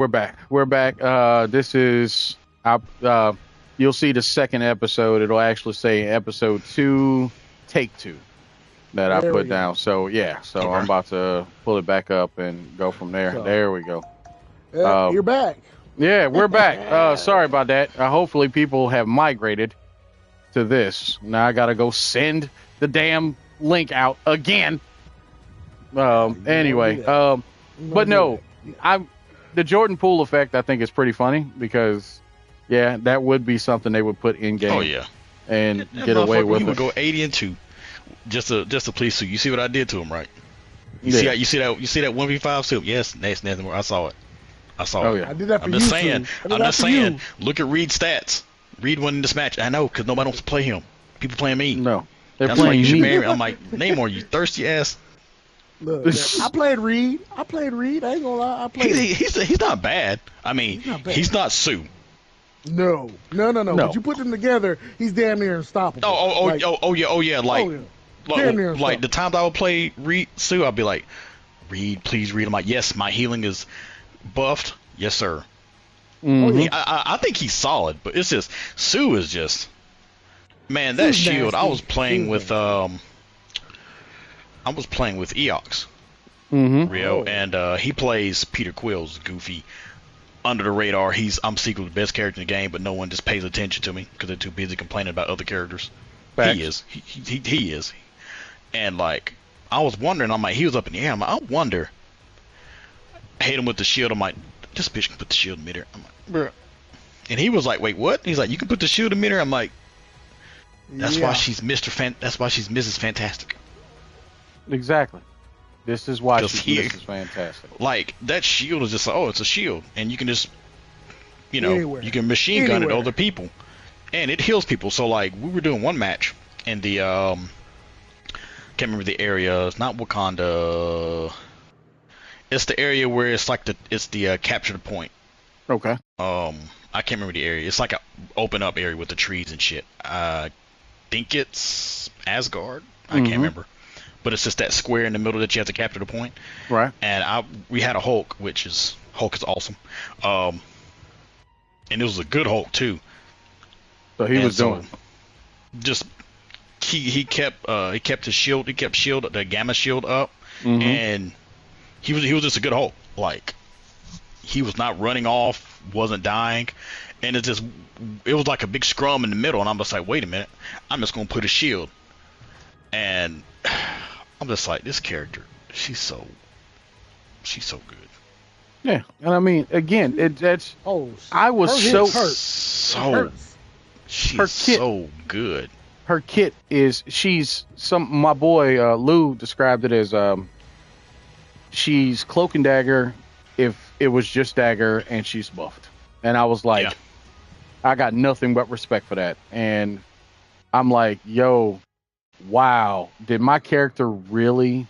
We're back. We're back. This is you'll see the second episode. It'll actually say episode 2, take 2 that I put down. So yeah, so I'm about to pull it back up and go from there. So, there we go. You're back. Yeah, we're back. Sorry about that. Hopefully people have migrated to this. Now I gotta go send the damn link out again. Anyway, but no, the Jordan Poole effect I think is pretty funny because, yeah, that would be something they would put in game. Oh yeah, and get away with it. He would go 80-2 just to please Sue. You see what I did to him, right? You see that 1v5 Sue? Yes, that's nothing more. I saw it. Oh yeah, I did that for I'm you. I'm just saying. Look at Reed's stats. Reed won in this match. I know because nobody wants to play him. People playing me. No, they're that's playing why you should me. marry me. I'm like, Namor, you thirsty ass. Look, I played Reed. I ain't gonna lie. I played. He's not bad. I mean, he's not Sue. No. But you put them together, he's damn near unstoppable. Oh yeah. Like the times I would play Reed Sue, I'd be like, Reed, please Reed. I'm like, yes, my healing is buffed. Yes, sir. Mm-hmm. I think he's solid, but it's just Sue is just, man, that shield. I was playing with Eox, Rio, and he plays Peter Quill's goofy, under the radar. I'm secretly the best character in the game, but no one just pays attention to me because they're too busy complaining about other characters. Facts. He is, and like I was wondering, I'm like, he was up in the air. I'm like, I wonder. I hit him with the shield. I'm like, this bitch can put the shield in midair. I'm like, bruh. And he was like, wait, what? He's like, you can put the shield in midair. I'm like, that's why she's That's why she's Mrs. Fantastic. Exactly. This is why she's Mrs. Fantastic. Like that shield is just like, it's a shield, and you can just, you can machine gun at other people, and it heals people. So like, we were doing one match in the can't remember the area. It's not Wakanda. It's the area where it's like the capture the point. Okay. I can't remember the area. It's like a open up area with the trees and shit. I think it's Asgard. I can't remember. But it's just that square in the middle that you have to capture the point. Right. And we had a Hulk, Hulk is awesome. And it was a good Hulk too. So he was doing just he kept his shield, the gamma shield up, and he was just a good Hulk. Like he was not running off, wasn't dying, and it was like a big scrum in the middle, and I'm just like, wait a minute, I'm just gonna put a shield, and I'm just like, this character, she's so good. Yeah, and I mean, again, I was so she's so good. Her kit is my boy Lou described it as she's Cloak and Dagger if it was just Dagger, and she's buffed. And I was like, I got nothing but respect for that. And I'm like, yo, wow, did my character really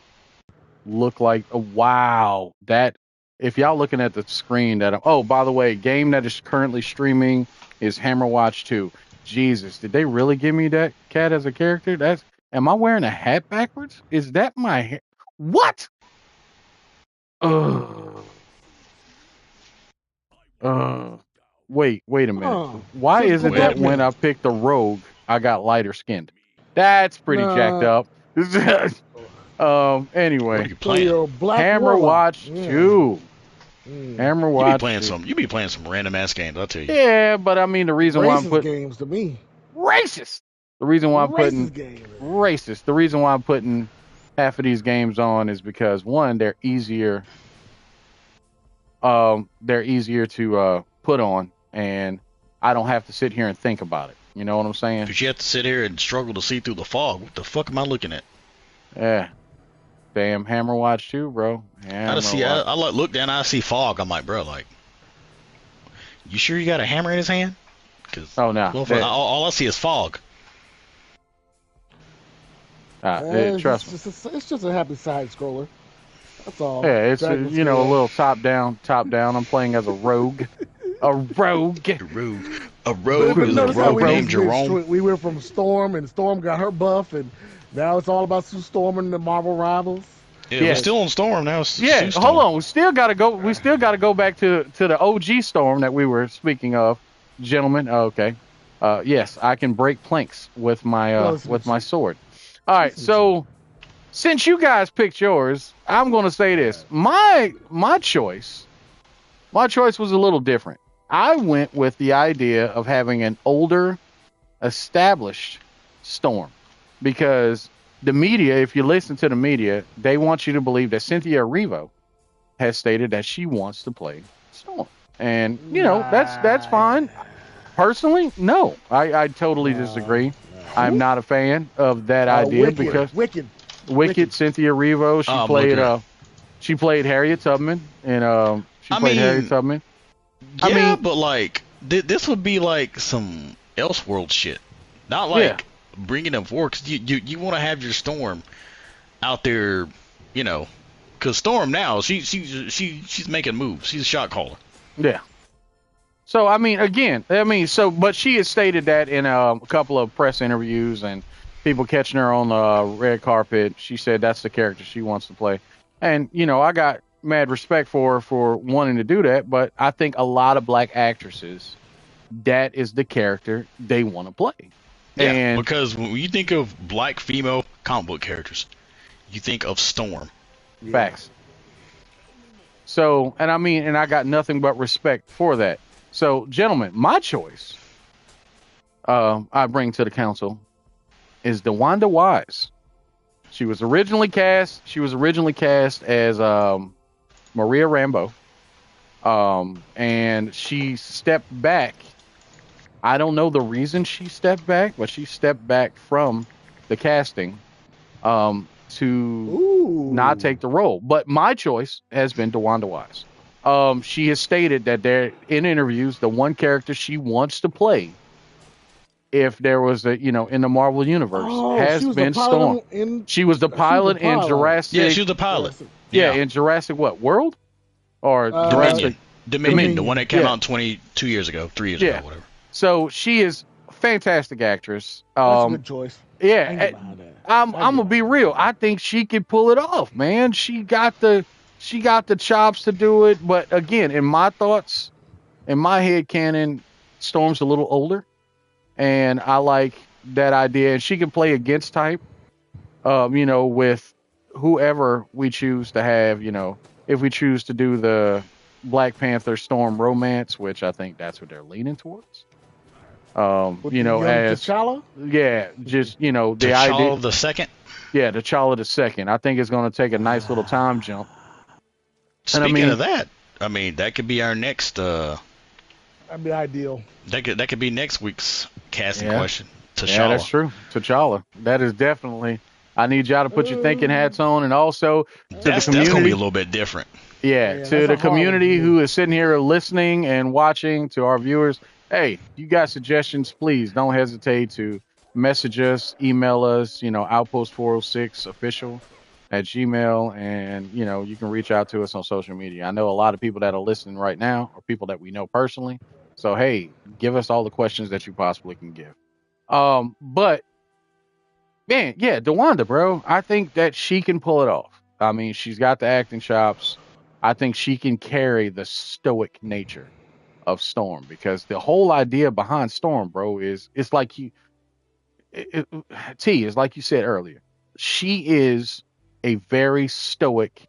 look like wow? That if y'all looking at the screen by the way, game that is currently streaming is Hammerwatch 2. Jesus, did they really give me that cat as a character? Am I wearing a hat backwards? Is that my hair? What? Wait a minute. Why is it that when I picked the rogue, I got lighter skinned? That's pretty jacked up. Anyway, Hammerwatch 2. Hammerwatch. You be playing some random ass games, I'll tell you. Yeah, but I mean the reason why I'm putting games to me. Racist. The reason why I'm putting racist. The reason why I'm putting half of these games on is because one, they're easier. They're easier to put on, and I don't have to sit here and think about it. You know what I'm saying? Because you have to sit here and struggle to see through the fog. What the fuck am I looking at? Yeah. Damn, Hammerwatch 2, bro. I look down, I see fog. I'm like, bro, like, you sure you got a hammer in his hand? Cause all I see is fog. Trust me. It's just a happy side scroller. That's all. Yeah, it's a little top down. I'm playing as a rogue. A rogue is a rogue named Jerome. We went from Storm, and Storm got her buff, and now it's all about Sue Storm and the Marvel Rivals. Yeah, we're still on Storm now. Yeah, hold on. We still got to go. We still got to go back to the OG Storm that we were speaking of, gentlemen. Okay. Yes, I can break planks with my sword. All right. So since you guys picked yours, I'm going to say this. My choice was a little different. I went with the idea of having an older, established Storm, because the media, if you listen to the media, they want you to believe that Cynthia Erivo has stated that she wants to play Storm. And, that's fine. Personally, no. I totally disagree. I'm not a fan of that idea because Wicked Cynthia Erivo, she played Harriet Tubman, and Harriet Tubman. Yeah, but like this would be like some Elseworld shit, not like bringing them forward. Cause you want to have your Storm out there, because Storm now she's making moves. She's a shot caller. Yeah. So but she has stated that in a couple of press interviews and people catching her on the red carpet. She said that's the character she wants to play, and I got mad respect for her for wanting to do that. But I think a lot of black actresses, that is the character they want to play. Yeah, and because when you think of black female comic book characters, you think of Storm. Facts. So, and I got nothing but respect for that. So, gentlemen, my choice I bring to the council is DeWanda Wise. She was originally cast as Maria Rambeau. And she stepped back. I don't know the reason she stepped back, but she stepped back from the casting to not take the role. But my choice has been DeWanda Wise. She has stated that in interviews, the one character she wants to play, if there was in the Marvel universe, has been Storm. She was the pilot in Jurassic. Yeah, she was the pilot. Yeah, in Jurassic World? Or Dominion, the one that came out 22 years ago, 3 years ago, whatever. So she is a fantastic actress. That's a good choice. Yeah, I'm gonna be real. I think she could pull it off, man. She got the chops to do it. But again, in my thoughts, in my head canon, Storm's a little older, and I like that idea. And she can play against type, with whoever we choose to have. If we choose to do the Black Panther Storm romance, which I think that's what they're leaning towards. As T'Challa? Yeah, just the T'Challa idea. the second? Yeah, T'Challa the second. I think it's going to take a nice little time jump. Speaking of that, that could be our next. That'd be ideal. That could be next week's casting question. T'Challa. Yeah, that's true. T'Challa. That is definitely. I need y'all to put your thinking hats on, and also to the community. That's going to be a little bit different. Yeah, to the community who is sitting here listening and watching, to our viewers. Hey, you got suggestions, please don't hesitate to message us, email us, outpost406official@gmail, and you can reach out to us on social media. I know a lot of people that are listening right now are people that we know personally. So hey, give us all the questions that you possibly can give. But man, yeah, DeWanda, bro, I think that she can pull it off. She's got the acting chops. I think she can carry the stoic nature of Storm, because the whole idea behind Storm, bro, is it's like is like you said earlier. She is a very stoic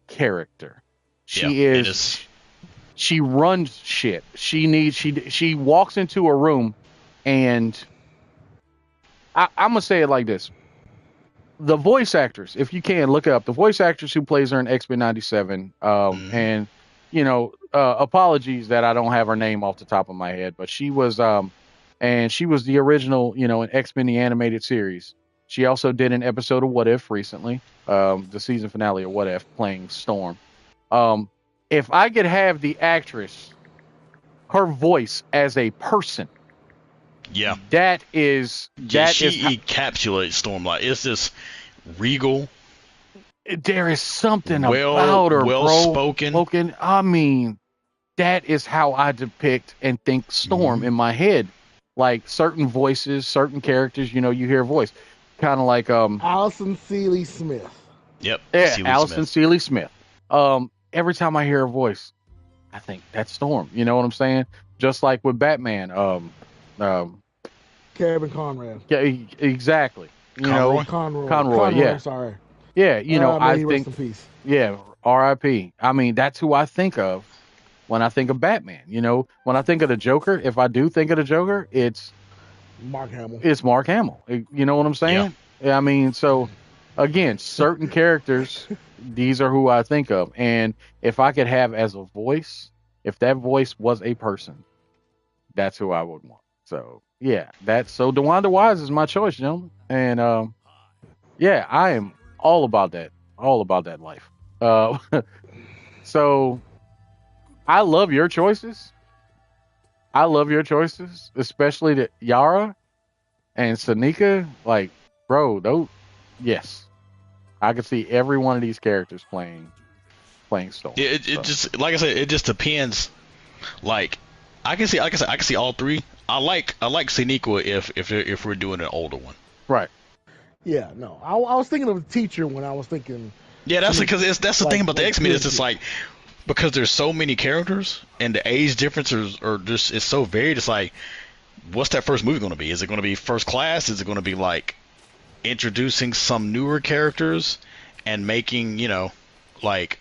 character. She runs shit. She walks into a room, and I'm gonna say it like this. The voice actress, if you can look up the voice actress who plays her in X-Men 97, and apologies that I don't have her name off the top of my head, but she was and she was the original, in X-Men the animated series. She also did an episode of What If recently, the season finale of What If, playing Storm. If I could have the actress, her voice as a person, she encapsulates Storm. Like, it's this regal. There is something about her, spoken. That is how I depict and think Storm in my head. Like certain voices, certain characters, you hear a voice. Kind of like Allison Seeley Smith. Yep. Yeah, Allison Seeley Smith. Every time I hear her voice, I think that's Storm. You know what I'm saying? Just like with Batman. Kevin Conrad. Yeah, exactly. Conroy. Yeah. Sorry. Yeah. I think. Rest in peace. Yeah. R.I.P. I mean, that's who I think of when I think of Batman. When I think of the Joker, if I do think of the Joker, it's Mark Hamill. It's Mark Hamill. You know what I'm saying? Yeah. I mean, so again, certain characters, these are who I think of. And if I could have as a voice, if that voice was a person, that's who I would want. So yeah, so DeWanda Wise is my choice, gentlemen. And yeah, I am all about that life. So I love your choices. Especially the Yara and Sanika. Like, bro, those, yes, I could see every one of these characters playing Storm. It just, like I said, it just depends. Like, I can see all three. I like Sanika if we're doing an older one. Right. Yeah. No, I was thinking of the teacher when I was thinking. Yeah, that's because that's the thing about the X-Men is it's like, because there's so many characters and the age differences are just, it's so varied. It's like, what's that first movie going to be? Is it going to be First Class? Is it going to be like introducing some newer characters and making, like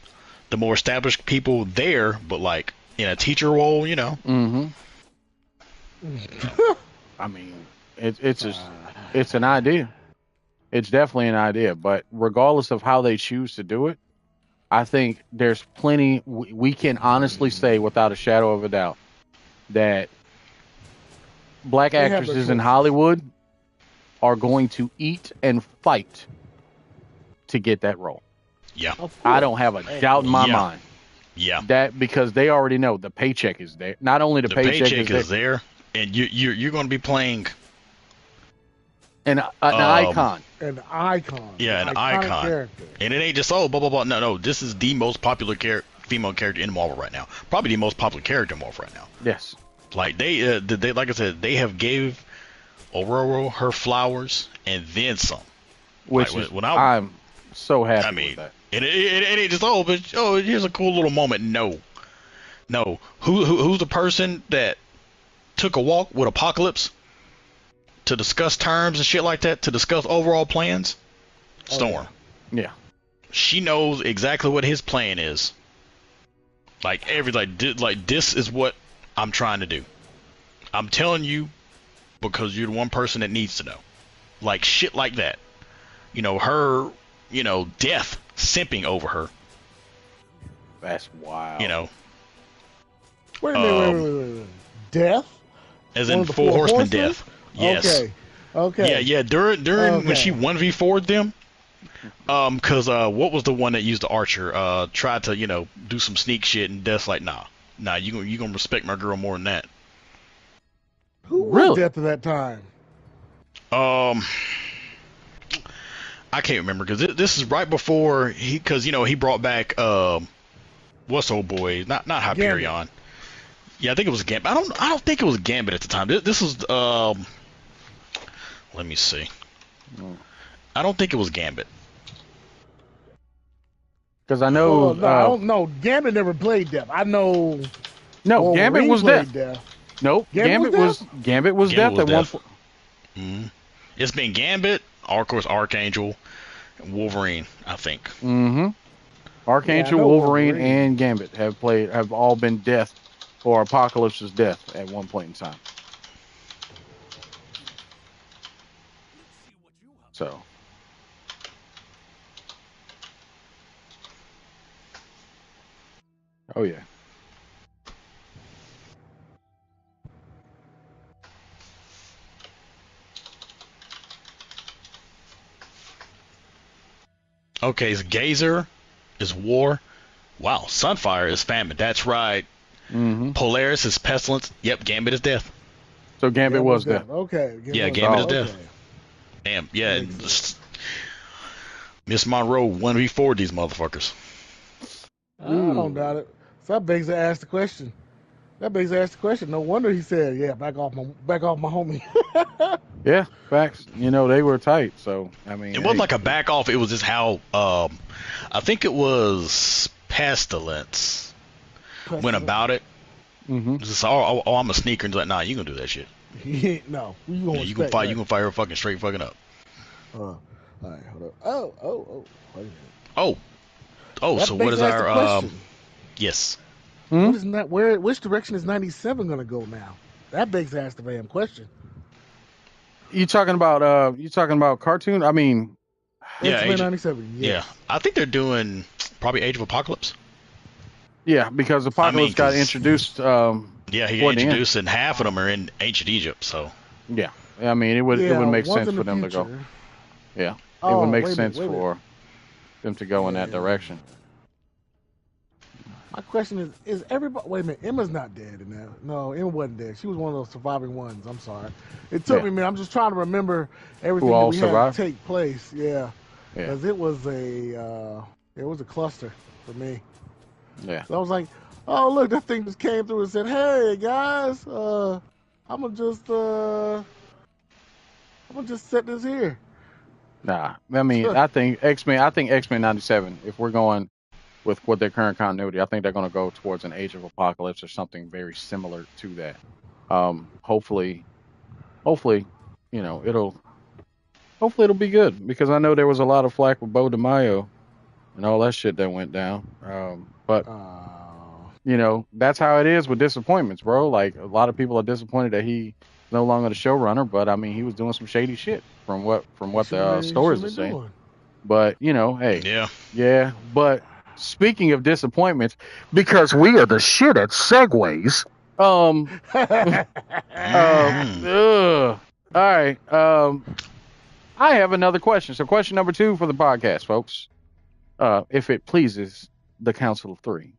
the more established people there, but like in a teacher role, Mm-hmm. I mean, it's an idea. It's definitely an idea, but regardless of how they choose to do it, I think there's plenty. We can honestly say, without a shadow of a doubt, that black actresses in Hollywood are going to eat and fight to get that role. Yeah, I don't have a doubt in my mind. Yeah, that because they already know the paycheck is there. Not only the paycheck is there, and you're going to be playing an icon. An icon. Yeah, an icon. Character. And it ain't just blah blah blah. No. This is the most popular female character in Marvel right now. Probably the most popular character in Marvel right now. Yes. Like they like I said, they have gave Aurora her flowers and then some. Which like, I'm so happy with that. And it ain't just here's a cool little moment. No. Who's the person that took a walk with Apocalypse to discuss terms and shit like that, to discuss overall plans? Storm. Yeah. She knows exactly what his plan is. Like this is what I'm trying to do. I'm telling you because you're the one person that needs to know. Like shit like that. Her, death simping over her. That's wild. Wait a minute. Death? As in Four Horsemen death. Yes. Okay. Yeah. During when she 1v4'd them, cause what was the one that used the archer? Tried to do some sneak shit, and Death's like, nah, you gonna respect my girl more than that. Who was Death at that time? I can't remember because this is right before he brought back what's old boy? Not Hyperion. Gambit. Yeah, I think it was Gambit. I don't think it was Gambit at the time. This was let me see. I don't think it was Gambit. Because I know. I don't know. Gambit never played Death. I know. No, Gambit was Death. Nope. Gambit was Death at one point. Mm-hmm. It's been Gambit, of course, Archangel, and Wolverine, I think. Mm-hmm. Archangel, Wolverine, and Gambit have all been Death or Apocalypse's Death at one point in time. So. Oh yeah. Okay, so Gazer is war. Wow, Sunfire is famine. That's right. Mm-hmm. Polaris is pestilence. Yep, Gambit is death. So Gambit was death. Okay. Gambit is death. Damn, yeah. Miss Monroe 1v4 these motherfuckers. I don't doubt it. So that begs to ask the question. That makes ask the question. No wonder he said, "Yeah, back off my homie." Yeah, facts. They were tight. So I mean, it wasn't like a back off. It was just how I think it was Pestilence went about it. Mm-hmm. Just, I'm a sneaker, and he's like, nah, you gonna do that shit. No, you gonna fire. You gonna fire her fucking straight fucking up. All right, hold up. Oh. Wait a minute. Oh. So what is our Yes. What is that? Which direction is 97 gonna go now? That begs to ask the damn question. You talking about cartoon? I mean, X-Men 97. Yes. Yeah, I think they're doing probably Age of Apocalypse. Yeah, because Apocalypse got introduced. Yeah, he got introduced, and half of them are in ancient Egypt. So. Yeah, I mean, it would make sense for them to go. Yeah, it would make sense for them to go in that direction. My question is everybody? Wait a minute, Emma's not dead in that. No, Emma wasn't dead. She was one of those surviving ones. I'm sorry. It took me a minute. I'm just trying to remember everything that we had take place. Yeah, because it was a cluster for me. Yeah. So I was like, oh look, that thing just came through and said, hey guys, I'm gonna just set this here. Nah, I mean, I think X-Men 97. If we're going with their current continuity, I think they're going to go towards an Age of Apocalypse or something very similar to that. Hopefully, it'll be good, because I know there was a lot of flack with Bo DeMaio and all that shit that went down. But that's how it is with disappointments, bro. Like, a lot of people are disappointed that he's no longer the showrunner, but I mean, he was doing some shady shit from what the stories are saying. But hey, yeah. But speaking of disappointments, because we are the shit at segues. All right. I have another question. So, question number 2 for the podcast, folks. If it pleases the Council of 3.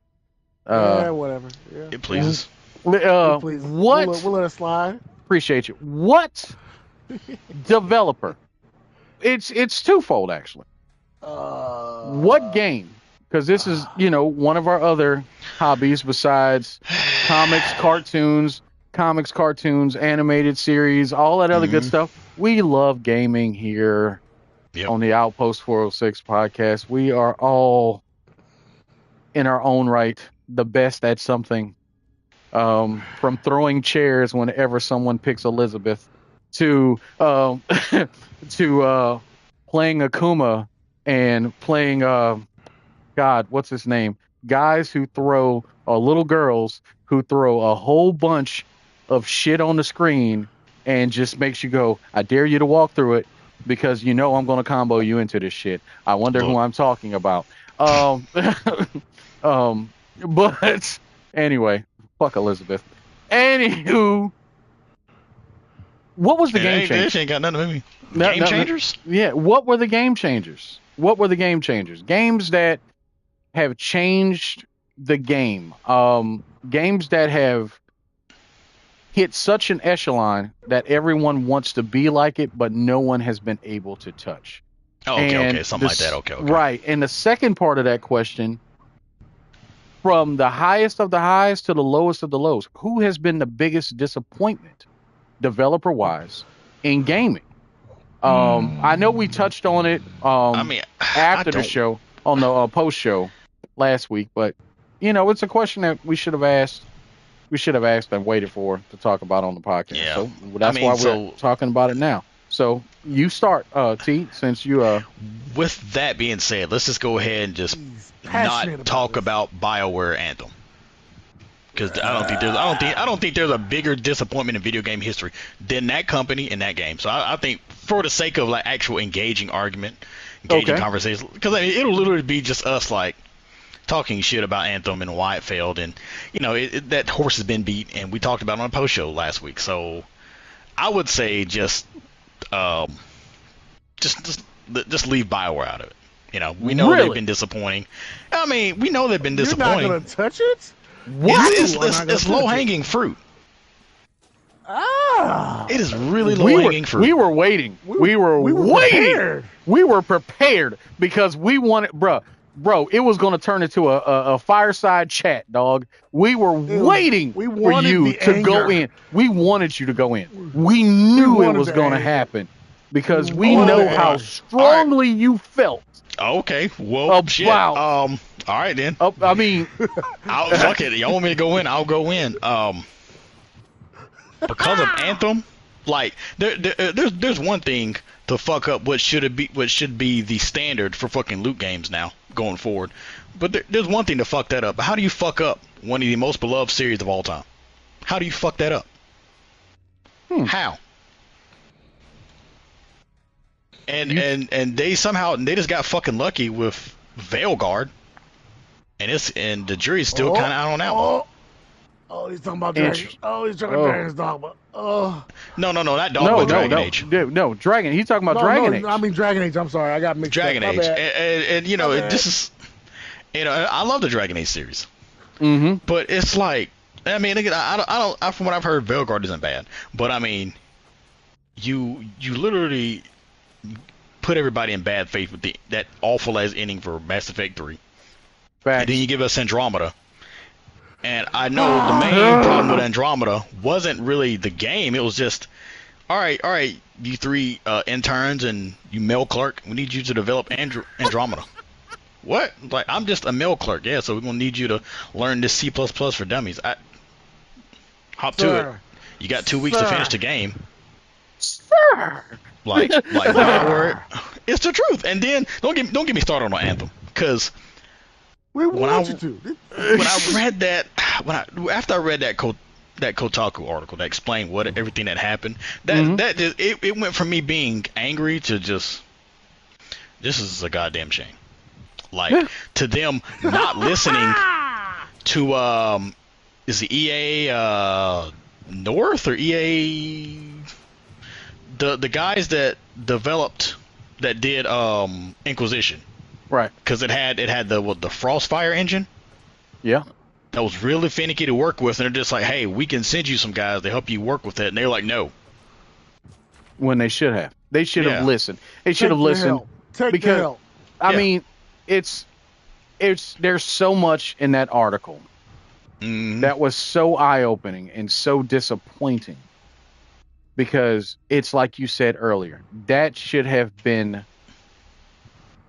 Whatever. Yeah. It pleases. What? We'll let it slide. Appreciate you. What developer? It's twofold, actually. What game? Because this is, one of our other hobbies besides comics, cartoons, animated series, all that other good stuff. We love gaming here on the Outpost 406 podcast. We are all, in our own right, the best at something. From throwing chairs whenever someone picks Elizabeth to playing Akuma and playing God, what's his name? Guys who throw little girls who throw a whole bunch of shit on the screen and just makes you go, I dare you to walk through it, because I'm going to combo you into this shit. I wonder who I'm talking about. But anyway, fuck Elizabeth. Anywho, what was the game changer? This ain't got nothing to me. Game changers? Yeah. What were the game changers? Games that have changed the game. Games that have hit such an echelon that everyone wants to be like it, but no one has been able to touch. Oh, okay. Something like that. Okay. Right. And the second part of that question, from the highest of the highs to the lowest of the lows, who has been the biggest disappointment, developer-wise, in gaming? I know we touched on it after the show, on the post-show last week, but, it's a question that we should have asked and waited for to talk about on the podcast. Yeah. So that's why we're talking about it now. So you start, T, since you... With that being said, let's just go ahead and just not talk about BioWare Anthem, because I don't think there's a bigger disappointment in video game history than that company and that game. So I think, for the sake of like actual engaging conversations, because it'll literally be just us like talking shit about Anthem and why it failed, and that horse has been beat, and we talked about it on a post show last week. So I would say just leave BioWare out of it. We know they've been disappointing. I mean, we know they've been disappointing. You're not gonna touch it? What? It's low-hanging fruit. It is really low-hanging fruit. We were waiting. We were waiting. We were prepared because we wanted, bruh. bro, it was going to turn into a fireside chat, dog. We were waiting for you to go in. We wanted you to go in. We knew it was going to happen because we know how strongly you felt. Okay, well, shit. All right then. I mean, fuck it. Y'all want me to go in? I'll go in. Because of Anthem, like there's one thing to fuck up what should be the standard for fucking loot games now going forward. But there's one thing to fuck that up. How do you fuck up one of the most beloved series of all time? How do you fuck that up? How? And they just got fucking lucky with Veilguard, and the jury's still kind of out on that one. Oh, he's talking about Dragon. Oh, he's talking about Dragon's Dogma. No, that Dogma was Dragon Age. No, Dragon. He's talking about Dragon Age. I mean Dragon Age. I'm sorry, I got mixed up. Dragon Age, and you know, this is, you know, I love the Dragon Age series. But it's like, I mean, again, I don't. From what I've heard, Veilguard isn't bad, but I mean, you literally put everybody in bad faith with that awful ass ending for Mass Effect 3. And then you give us Andromeda. And I know the main problem with Andromeda wasn't really the game. It was just, all right, you three interns and you mail clerk, we need you to develop Andromeda. What? Like, I'm just a mail clerk. Yeah, so we're going to need you to learn this C++ for dummies. Hop to it. You got 2 weeks to finish the game. Sir. Like it's the truth. And then don't get me started on Anthem, because when I read that, after I read that Kotaku article that explained everything that happened, it went from me being angry to just, this is a goddamn shame. Like, to them not listening to is the EA North or EA, the guys that did Inquisition. Right. Because it had the Frostfire engine. Yeah. That was really finicky to work with, and they're just like, hey, we can send you some guys to help you work with it, and they're like, no. When they should have. They should have listened. They should have listened. Because I mean, there's so much in that article that was so eye-opening and so disappointing, because it's like you said earlier, that should have been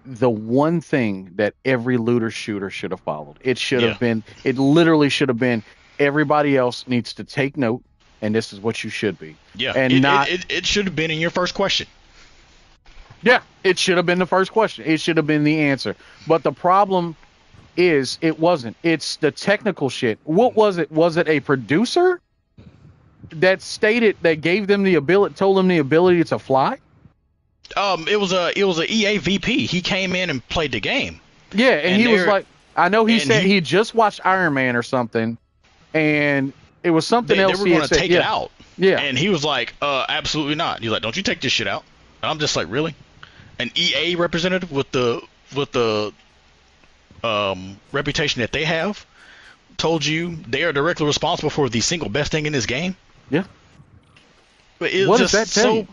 the one thing that every looter shooter should have followed. It should have been, it literally should have been, everybody else needs to take note, and this is what you should be. Yeah, and it should have been in your first question. Yeah, it should have been the first question. It should have been the answer. But the problem is, it wasn't. It's the technical shit. What was it? Was it a producer that gave them the ability, told them the ability to fly? It was a EA VP. He came in and played the game. Yeah, and he was like, I know he said he just watched Iron Man or something, and it was something else. They were going to take it out. Yeah, and he was like, absolutely not. He's like, don't you take this shit out? And I'm just like, really? An EA representative with the reputation that they have told you they are directly responsible for the single best thing in this game? Yeah. But it was just so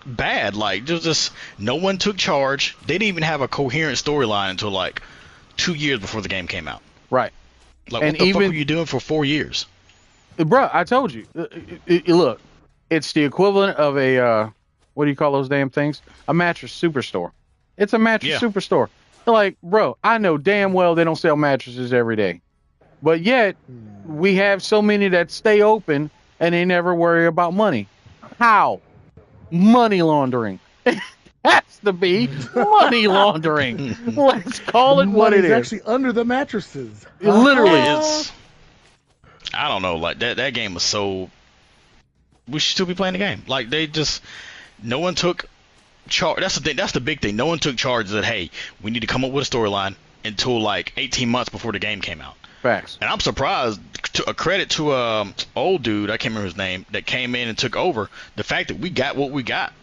bad. Like, there's just no one took charge. They didn't even have a coherent storyline until like 2 years before the game came out. Right. Like, what the fuck were you doing for 4 years? Bruh, I told you. Look, it's the equivalent of a what do you call those damn things? A mattress superstore. It's a mattress superstore. Like, bro, I know damn well they don't sell mattresses every day, but yet we have so many that stay open and they never worry about money. How? Money laundering. Has to be money laundering. Let's call it what it is. It's actually under the mattresses. Literally, it's. I don't know. Like, that game was so. We should still be playing the game. Like, they just. No one took charge. That's the thing. That's the big thing. No one took charge that, hey, we need to come up with a storyline until like 18 months before the game came out. Facts. And I'm surprised. A credit to old dude, I can't remember his name, that came in and took over. The fact that we got what we got.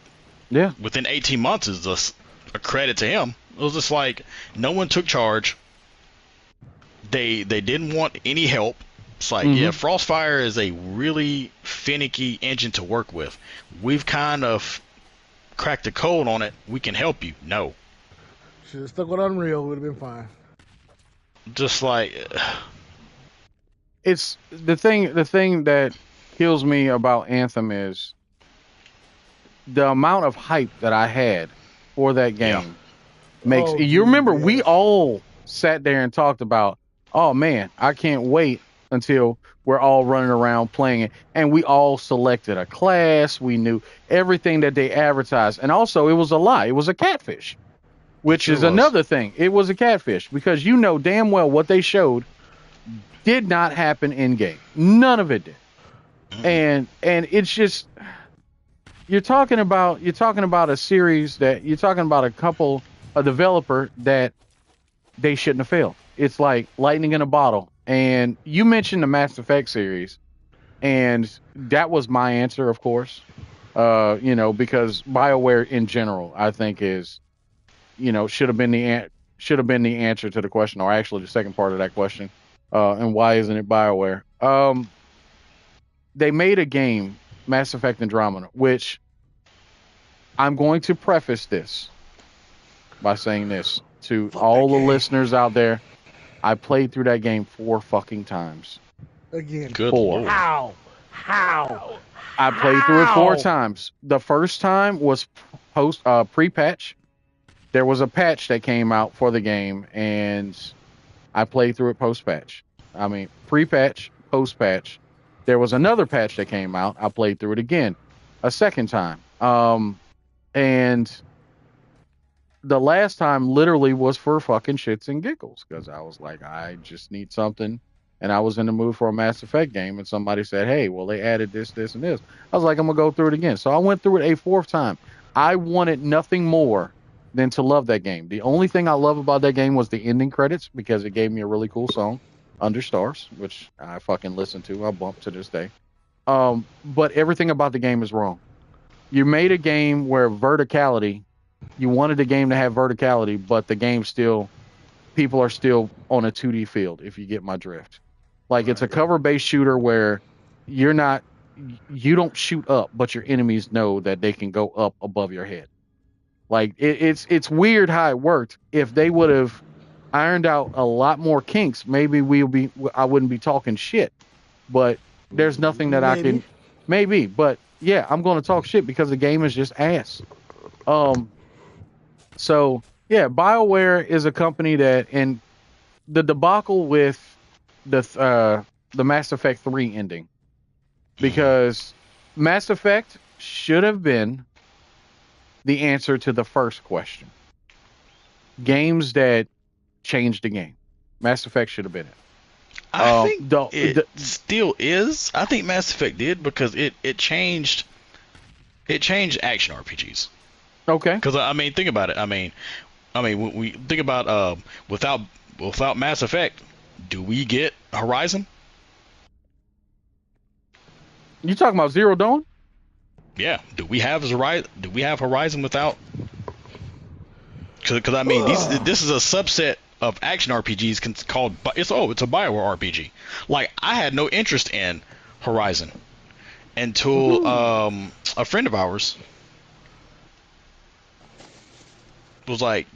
Yeah. Within 18 months is just a credit to him. It was just like no one took charge. They didn't want any help. It's like, yeah, Frostfire is a really finicky engine to work with. We've kind of cracked the code on it. We can help you. No. Should have stuck with Unreal. Would have been fine. just like it's the thing that kills me about Anthem is the amount of hype that I had for that game makes you remember we all sat there and talked about, oh man, I can't wait until we're all running around playing it, and we all selected a class. We knew everything that they advertised, and also it was a lie. It was a catfish, which is another thing. It was a catfish because you know damn well what they showed did not happen in game. None of it did. And it's just you're talking about a series that you're talking about a developer that they shouldn't have failed. It's like lightning in a bottle. And you mentioned the Mass Effect series, and that was my answer, of course. Because BioWare in general, I think is, should have been the answer to the question, or actually the second part of that question. And why isn't it BioWare? They made a game, Mass Effect Andromeda, which I'm going to preface this by saying this to all the listeners out there. I played through that game 4 fucking times. Again, good 4. Lord. How? I played through it 4 times. The first time was pre-patch. There was a patch that came out for the game, and I played through it post-patch. I mean, pre-patch, post-patch. There was another patch that came out. I played through it again a second time. And the last time literally was for fucking shits and giggles because I was like, I just need something. And I was in the mood for a Mass Effect game, and somebody said, hey, well, they added this, this, and this. I was like, I'm going to go through it again. So I went through it a 4th time. I wanted nothing more than to love that game. The only thing I love about that game was the ending credits because it gave me a really cool song, Under Stars, which I fucking listen to. I bump to this day. But everything about the game is wrong. You made a game where verticality, you wanted the game to have verticality, but the game still, people are still on a 2D field, if you get my drift. Like, it's a cover-based shooter where you don't shoot up, but your enemies know that they can go up above your head. Like, it's weird how it worked. If they would have ironed out a lot more kinks, maybe I wouldn't be talking shit. But there's nothing that I can, but yeah, I'm going to talk shit because the game is just ass. So yeah, BioWare is a company that, and the debacle with the Mass Effect 3 ending, because Mass Effect should have been the answer to the first question. Games that changed the game. Mass Effect should have been it. I think it still is. I think Mass Effect did because it changed action RPGs. Okay. Because I mean, think about it. I mean, when we think about without Mass Effect, do we get Horizon? You talking about Zero Dawn? Yeah. Do we have Horizon without? Because I mean, this is a subset of action RPGs called it's a BioWare RPG. Like, I had no interest in Horizon until a friend of ours was like,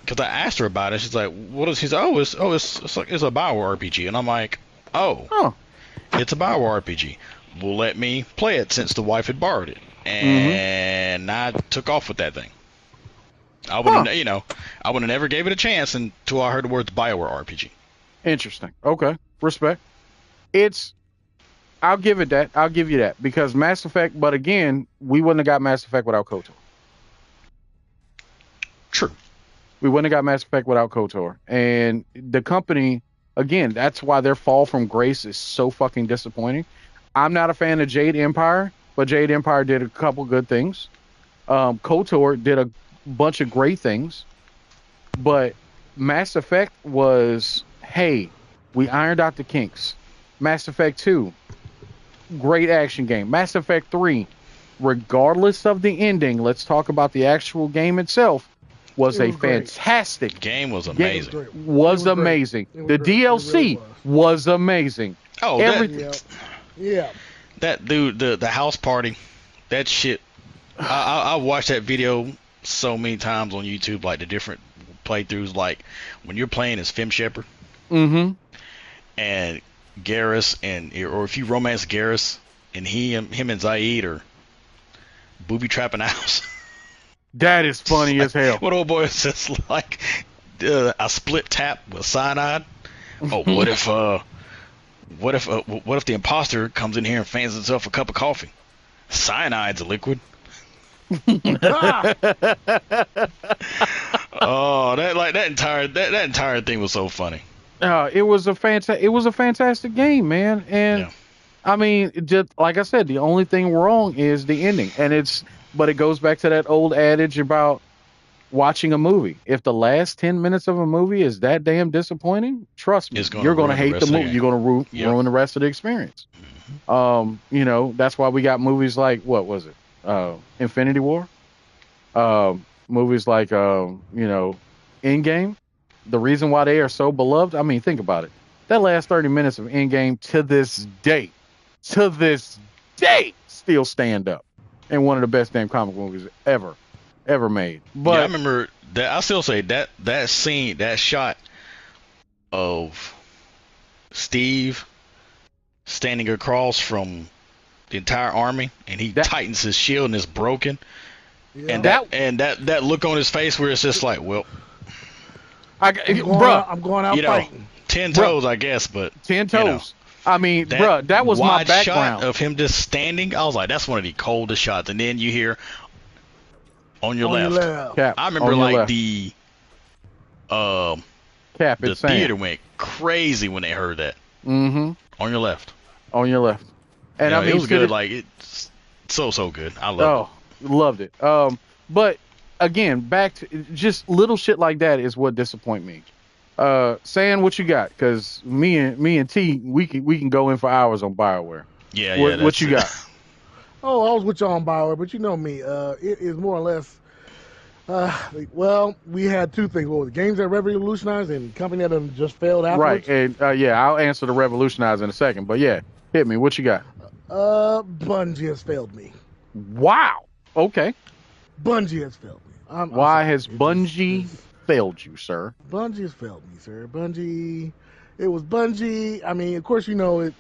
because I asked her about it. She's like, "What is?" He's like, it's a BioWare RPG, and I'm like, it's a BioWare RPG. Well, let me play it since the wife had borrowed it, and I took off with that thing. I wouldn't, I would have never gave it a chance until I heard the words BioWare RPG. Interesting. Okay, respect. I'll give you that because Mass Effect. But again, we wouldn't have got Mass Effect without KOTOR. True. We wouldn't have got Mass Effect without KOTOR. And the company, again, that's why their fall from grace is so fucking disappointing. I'm not a fan of Jade Empire, but Jade Empire did a couple good things. KOTOR did a bunch of great things. But Mass Effect was, hey, we ironed out the kinks. Mass Effect 2, great action game. Mass Effect 3, regardless of the ending, let's talk about the actual game itself. Was a fantastic game. Game was amazing. Was amazing. The DLC was amazing. Oh, that dude, the house party, that shit. I watched that video so many times on YouTube, like the different playthroughs. Like when you're playing as Fem Shepard, Mm-hmm. And Garrus or if you romance Garrus and him and Zaid are booby trapping the house. That is funny as hell. What old boy says like a split tap with cyanide. Oh, what if the imposter comes in here and fans himself a cup of coffee? Cyanide's a liquid. Oh, that entire thing was so funny. It was a fantastic game, man. And yeah. I mean, just like I said, the only thing wrong is the ending, but it goes back to that old adage about watching a movie. If the last 10 minutes of a movie is that damn disappointing, trust me, you're going to hate the movie. You're going to ruin the rest of the experience. Mm-hmm. That's why we got movies like, what was it? Infinity War. Movies like, Endgame. The reason why they are so beloved, I mean, think about it. That last 30 minutes of Endgame to this day, still stand up. And one of the best damn comic movies ever made. But yeah, I remember that. I still say that scene, that shot of Steve standing across from the entire army, and he tightens his shield and it's broken. Yeah. And that look on his face where it's just like, well, I'm going out fighting. 10 toes, I guess, but 10 toes. I mean, that was my background shot of him just standing. I was like, that's one of the coldest shots. And then you hear on your left. Cap, I remember like left. the Cap, the theater went crazy when they heard that. Mm-hmm. On your left. And I mean, it was good. Like it's so good. I loved it. Loved it. But again, back to just little shit like that is what disappoint me. San, what you got? Because me and T, we can go in for hours on BioWare. Yeah. What you got? Oh, I was with y'all on BioWare, but you know me. It is more or less. Well, we had two things. What was it? Games that revolutionized and company that just failed afterwards. Right, and I'll answer the revolutionize in a second. But yeah, hit me. What you got? Bungie has failed me. Wow. Okay. Bungie has failed me. Why has Bungie failed you, sir? Bungie has failed me, sir. It was Bungie. I mean, of course, you know it.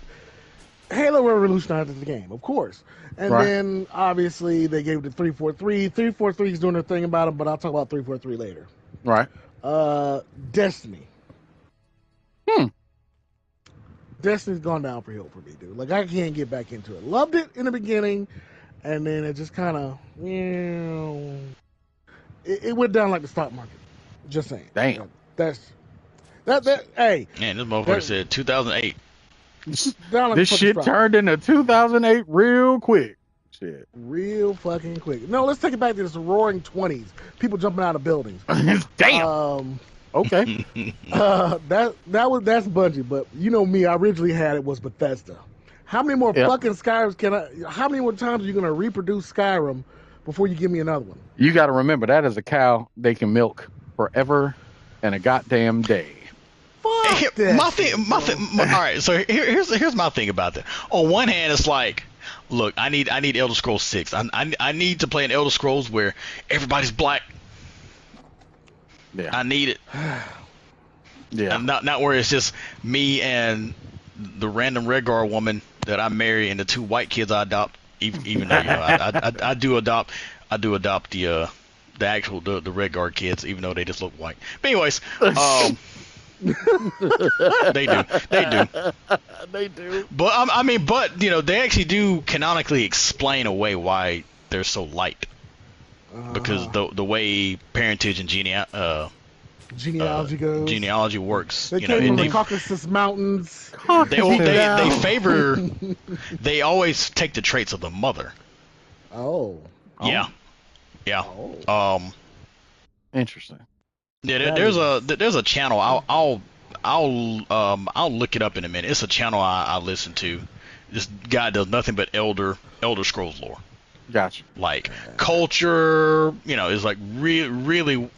Halo revolutionized the game, of course. And then, obviously, they gave it to 343. 343 is doing their thing about it, but I'll talk about 343 later. Right. Destiny. Destiny's gone down for hill for me, dude. Like, I can't get back into it. Loved it in the beginning, and then it just kind of, it went down like the stock market. Just saying. Damn. Hey. Man, this motherfucker said 2008. This shit turned into 2008 real quick. Shit. Real fucking quick. No, let's take it back to this roaring 20s. People jumping out of buildings. Damn. Okay. That's Bungie, but you know me, I originally had it was Bethesda. How many more fucking Skyrims how many more times are you gonna reproduce Skyrim before you give me another one? You gotta remember that is a cow they can milk forever and a goddamn day. My thing. All right, so here's my thing about that. On one hand, it's like, look, I need Elder Scrolls 6. I need to play an Elder Scrolls where everybody's black. Yeah. I need it. Yeah. Not where it's just me and the random Redguard woman that I marry and the two white kids I adopt. Even though I do adopt the actual the Redguard kids, even though they just look white. But anyways, they do. But I mean, you know, they actually do canonically explain away why they're so light, because the way parentage and genealogy works. They came from the Caucasus Mountains. They favor. They always take the traits of the mother. Oh. Yeah. Oh. Interesting. Yeah, there's a channel. I'll look it up in a minute. It's a channel I listen to. This guy does nothing but Elder Scrolls lore. Gotcha. Like culture, you know, is like really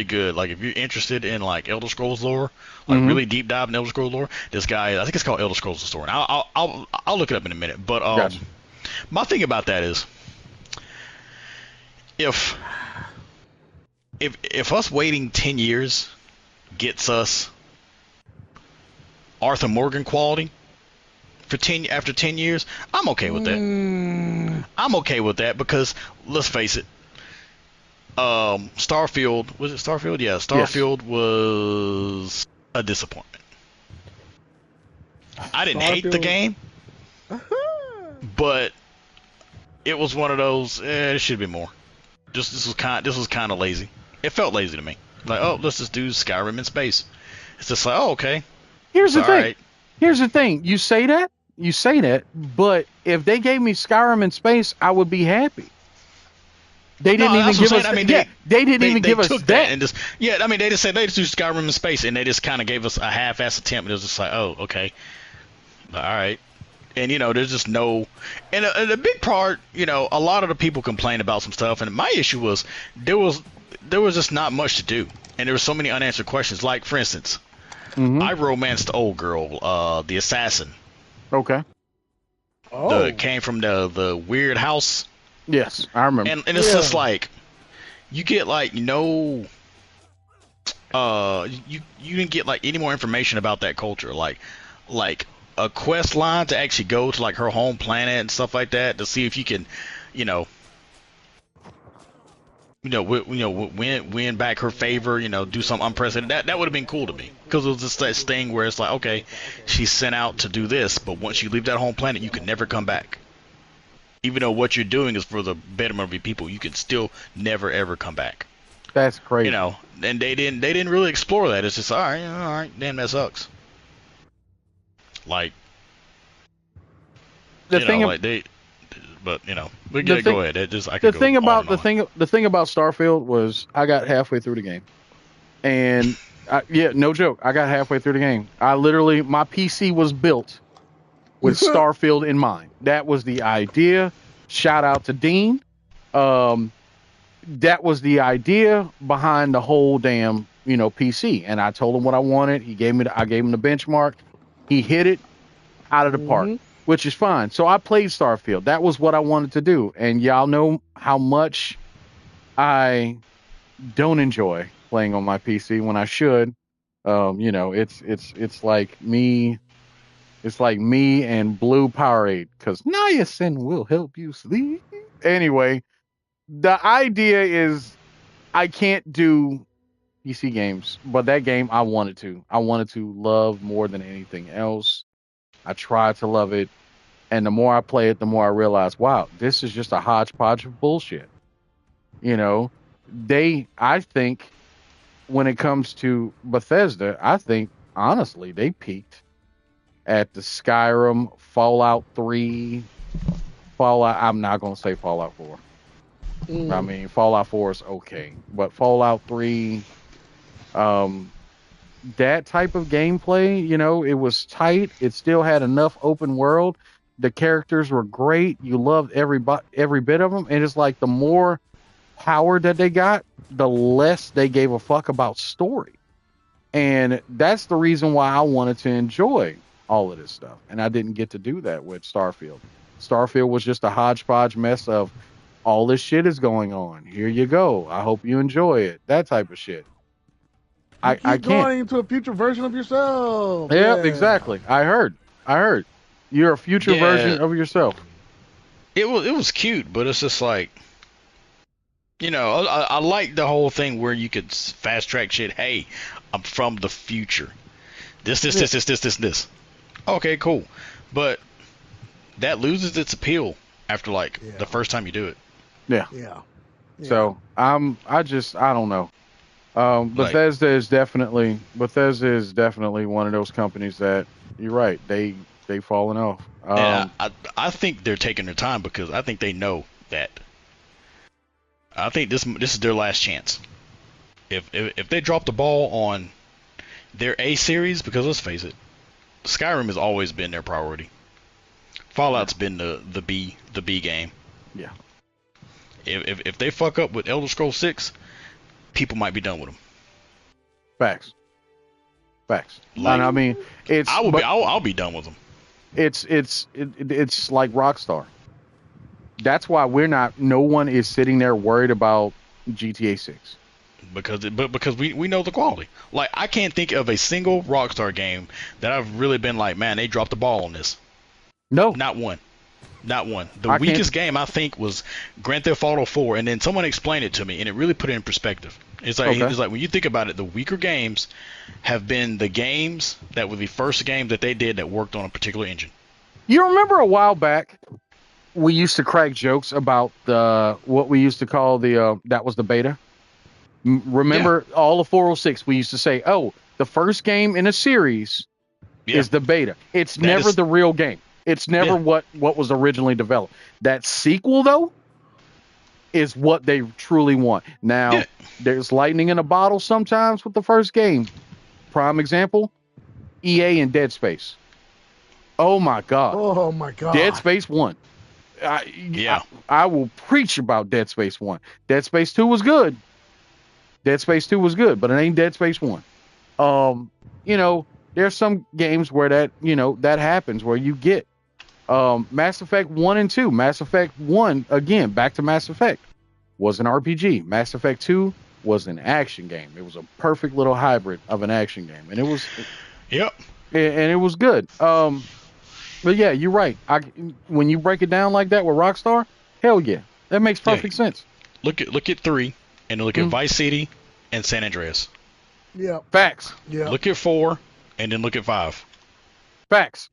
good. Like if you're interested in like Elder Scrolls lore, like really deep dive in Elder Scrolls lore, this guy, I think it's called Elder Scrolls the Story. I'll look it up in a minute. But gotcha. My thing about that is, if us waiting 10 years gets us Arthur Morgan quality after 10 years, I'm okay with that. I'm okay with that because let's face it, Starfield, was it Starfield? Yeah, Starfield was a disappointment. I didn't hate the game, but it was one of those. It should be more. This was kind of lazy. It felt lazy to me. Like, oh, let's just do Skyrim in space. It's just like, oh, okay. Here's the thing. Right. Here's the thing. You say that, but if they gave me Skyrim in space, I would be happy. They didn't even give us. I mean, they didn't even give us that. And just, I mean, they just said they just do Skyrim in space, and they just kind of gave us a half-ass attempt. It was just like, oh, okay, all right. And there's just no. And a big part, a lot of the people complain about some stuff, and my issue was there was just not much to do, and there were so many unanswered questions. Like, for instance, I romanced the old girl, the assassin. Okay. Came from the weird house. Yes, I remember. And it's just like, you get like no, you didn't get like any more information about that culture, like a quest line to actually go to like her home planet and stuff like that to see if you can, win back her favor, do something unprecedented. That would have been cool to me, because it was just that thing where it's like, okay, she's sent out to do this, but once you leave that home planet, you can never come back. Even though what you're doing is for the betterment of your people, you can still never ever come back. That's crazy. And they didn't really explore that. It's just all right, damn, that sucks. Like the thing, go ahead. The thing about Starfield was I got halfway through the game, and no joke, I got halfway through the game. My PC was built with Starfield in mind. That was the idea. Shout out to Dean. That was the idea behind the whole damn, PC. And I told him what I wanted. I gave him the benchmark. He hit it out of the park, which is fine. So I played Starfield. That was what I wanted to do. And y'all know how much I don't enjoy playing on my PC when I should. It's like me. It's like me and Blue Powerade, because niacin will help you sleep. Anyway, the idea is I can't do PC games, but that game I wanted to. I wanted to love more than anything else. I tried to love it, and the more I play it, the more I realize, wow, this is just a hodgepodge of bullshit. I think when it comes to Bethesda, I think honestly they peaked at the Skyrim, Fallout 3, I'm not going to say Fallout 4. I mean, Fallout 4 is okay. But Fallout 3, that type of gameplay, it was tight. It still had enough open world. The characters were great. You loved every bit of them. And it's like the more power that they got, the less they gave a fuck about story. And that's the reason why I wanted to enjoy all of this stuff, and I didn't get to do that with Starfield. Starfield was just a hodgepodge mess of all this shit is going on. Here you go. I hope you enjoy it. That type of shit. I can't. Going into a future version of yourself. Yeah, exactly. I heard. You're a future version of yourself. It was cute, but it's just like, I like the whole thing where you could fast track shit. Hey, I'm from the future. This. Okay, cool. But that loses its appeal after the first time you do it. Yeah. So I don't know. Bethesda is definitely one of those companies that you're right. They've fallen off. I think they're taking their time because I think they know that. I think this is their last chance. If they drop the ball on their A series, because let's face it, Skyrim has always been their priority. Fallout's been the B game. Yeah. If they fuck up with Elder Scrolls 6, people might be done with them. Facts. I mean, I'll be done with them. It's like Rockstar. That's why no one is sitting there worried about GTA 6. because we know the quality. Like, I can't think of a single Rockstar game that I've really been like, man, they dropped the ball on this. No, not one. The weakest game I think was Grand Theft Auto 4, and then someone explained it to me, and it really put it in perspective. It's like when you think about it, the weaker games have been the games that were the first games that they did that worked on a particular engine. You remember a while back, we used to crack jokes about what we used to call that was the beta. Remember all of 406? We used to say, "Oh, the first game in a series is the beta. It's never the real game. It's never what was originally developed. That sequel, though, is what they truly want. Now, there's lightning in a bottle sometimes with the first game. Prime example, EA and Dead Space. Oh, my God. Dead Space 1. I will preach about Dead Space 1. Dead Space 2 was good. But it ain't Dead Space 1. There's some games where that happens, where you get Mass Effect 1 and 2. Mass Effect 1, again, back to Mass Effect, was an RPG. Mass Effect 2 was an action game. It was a perfect little hybrid of an action game. And it was... Yep. And it was good. But yeah, you're right. When you break it down like that with Rockstar, hell yeah. That makes perfect sense. Look at 3, and look at Vice City and San Andreas. Yeah. Facts. Yeah. Look at 4, and then look at 5. Facts.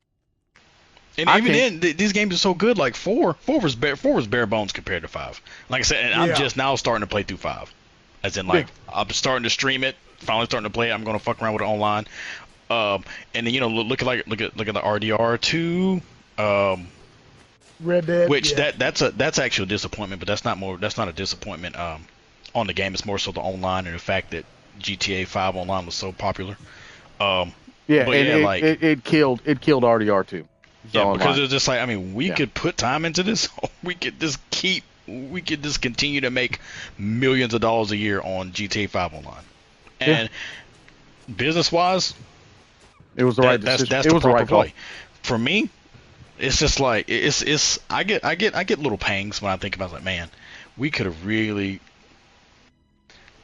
And even then, these games are so good. Like 4 was bare bones compared to 5. Like I said, and I'm just now starting to play through 5. As in, like, I'm starting to stream it. Finally starting to play it. I'm gonna fuck around with it online. And then look at the RDR2. Red Dead. Which that's actually a disappointment, but that's not a disappointment on the game. It's more so the online and the fact that GTA 5 online was so popular. It killed RDR2. Yeah, because it's just like, I mean, we could put time into this. We could just continue to make millions of dollars a year on GTA 5 online. And business wise, it was the right decision. That's the proper play. For me, it's just like I get little pangs when I think about it. Like, man, we could have really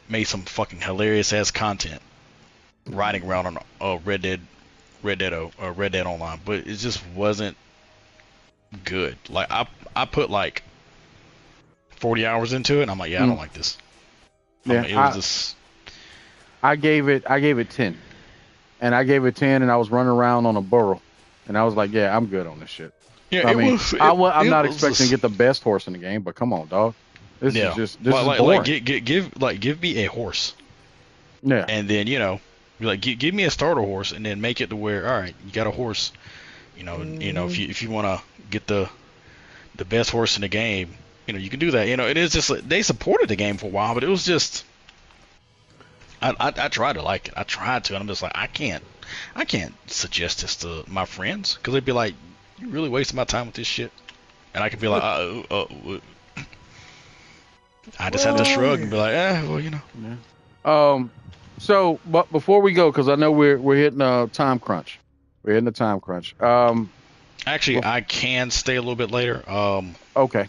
made some fucking hilarious ass content riding around on Red Dead Online, but it just wasn't good. Like I put like 40 hours into it, and I'm like, I don't like this. I gave it 10, and I gave it 10, and I was running around on a burro, and I was like, yeah, I'm good on this shit. Yeah, I'm not expecting to get the best horse in the game, but come on, dog. This is boring. Give me a horse. Yeah. And then give me a starter horse, and then make it to where, all right, you got a horse. If you want to get the best horse in the game, you can do that. It is just like, they supported the game for a while, but it was just, I tried to like it. I tried to, and I'm just like, I can't suggest this to my friends, because they'd be like, you really wasting my time with this shit, and I could be like, I just had to shrug and be like, Yeah. So, but before we go, because I know we're hitting a time crunch. Actually, I can stay a little bit later. Okay.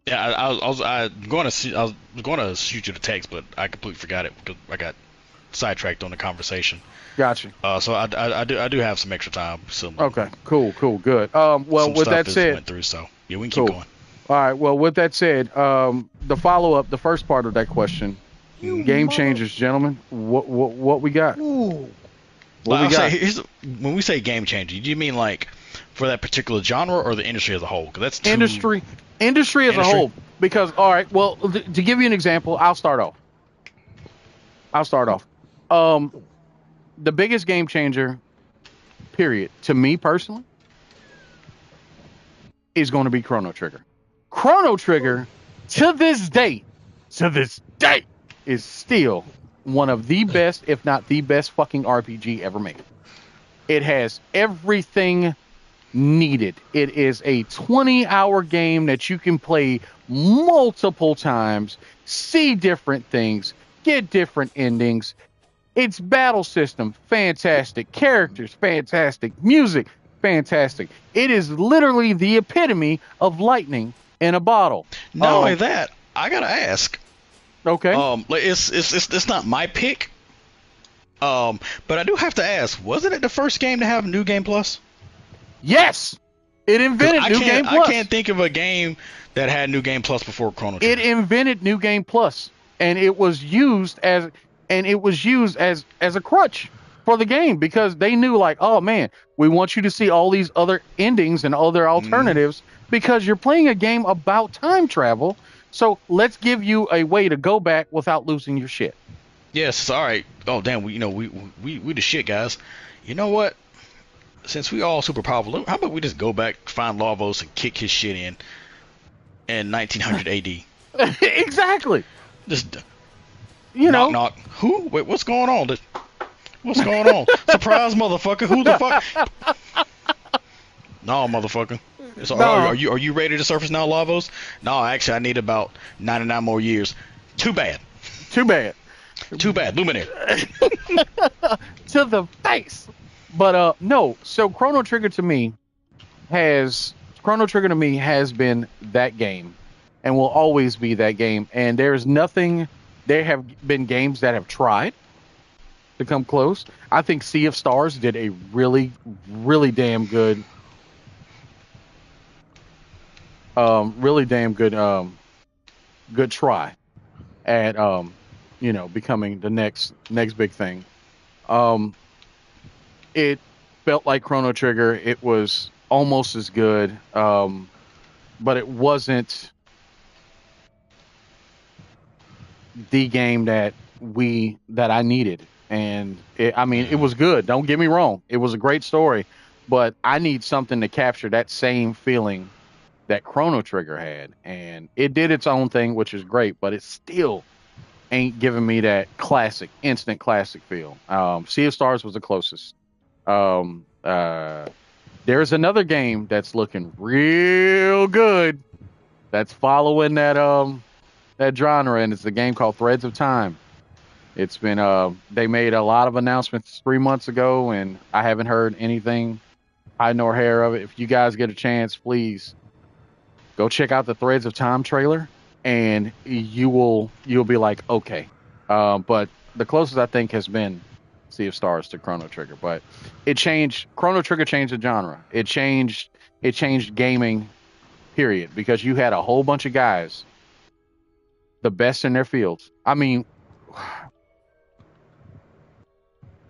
Yeah, I was going to shoot you the text, but I completely forgot it because I got sidetracked on the conversation. Gotcha. So I do have some extra time. Okay. Cool. Good. Well, with that said, went through, so yeah, we can keep going. All right. Well, with that said, the follow-up, the first part of that question, game changers, gentlemen. What we got? Ooh. What we got? When we say game changer, do you mean like for that particular genre or the industry as a whole? Because that's industry as a whole. Because all right, well, to give you an example, I'll start off. The biggest game changer, period, to me personally, is going to be Chrono Trigger. Chrono Trigger, to this day, is still one of the best, if not the best, fucking RPG ever made. It has everything needed. It is a 20-hour game that you can play multiple times, see different things, get different endings. Its battle system, fantastic. Characters, fantastic. Music, fantastic. It is literally the epitome of lightning in a bottle. Not only that, I gotta ask. Okay. It's not my pick. But I do have to ask, wasn't it the first game to have New Game Plus? Yes. It invented New Game Plus. I can't think of a game that had New Game Plus before Chrono Trigger. It invented New Game Plus, and it was used as a crutch for the game, because they knew, like, oh man, we want you to see all these other endings and other alternatives because you're playing a game about time travel. So let's give you a way to go back without losing your shit. Yes, all right. Oh damn, we the shit, guys. You know what? Since we all super powerful, how about we just go back, find Lavos, and kick his shit in 1900 AD? Exactly. Just knock, knock. Who? Wait, what's going on? What's going on? Surprise, motherfucker! Who the fuck? No, motherfucker. So, no. Are you ready to surface now, Lavos? No, actually, I need about 99 more years. Too bad. Too bad. Too bad. Luminaire. To the face. But no. So Chrono Trigger to me has been that game, and will always be that game. And there's nothing. There have been games that have tried to come close. I think Sea of Stars did a really, really damn good, good try at becoming the next big thing. It felt like Chrono Trigger. It was almost as good, but it wasn't the game that I needed. And it was good. Don't get me wrong. It was a great story, but I need something to capture that same feeling that Chrono Trigger had. And it did its own thing, which is great, but it still ain't giving me that instant classic feel. Sea of Stars was the closest. There's another game that's looking real good that's following that genre, and it's a game called Threads of Time. It's been they made a lot of announcements 3 months ago, and I haven't heard anything hide nor hair of it. If you guys get a chance, please go check out the Threads of Time trailer, and you'll be like, okay. But the closest I think has been Sea of Stars to Chrono Trigger. But Chrono Trigger changed the genre. It changed gaming, period, because you had a whole bunch of guys, the best in their fields. I mean,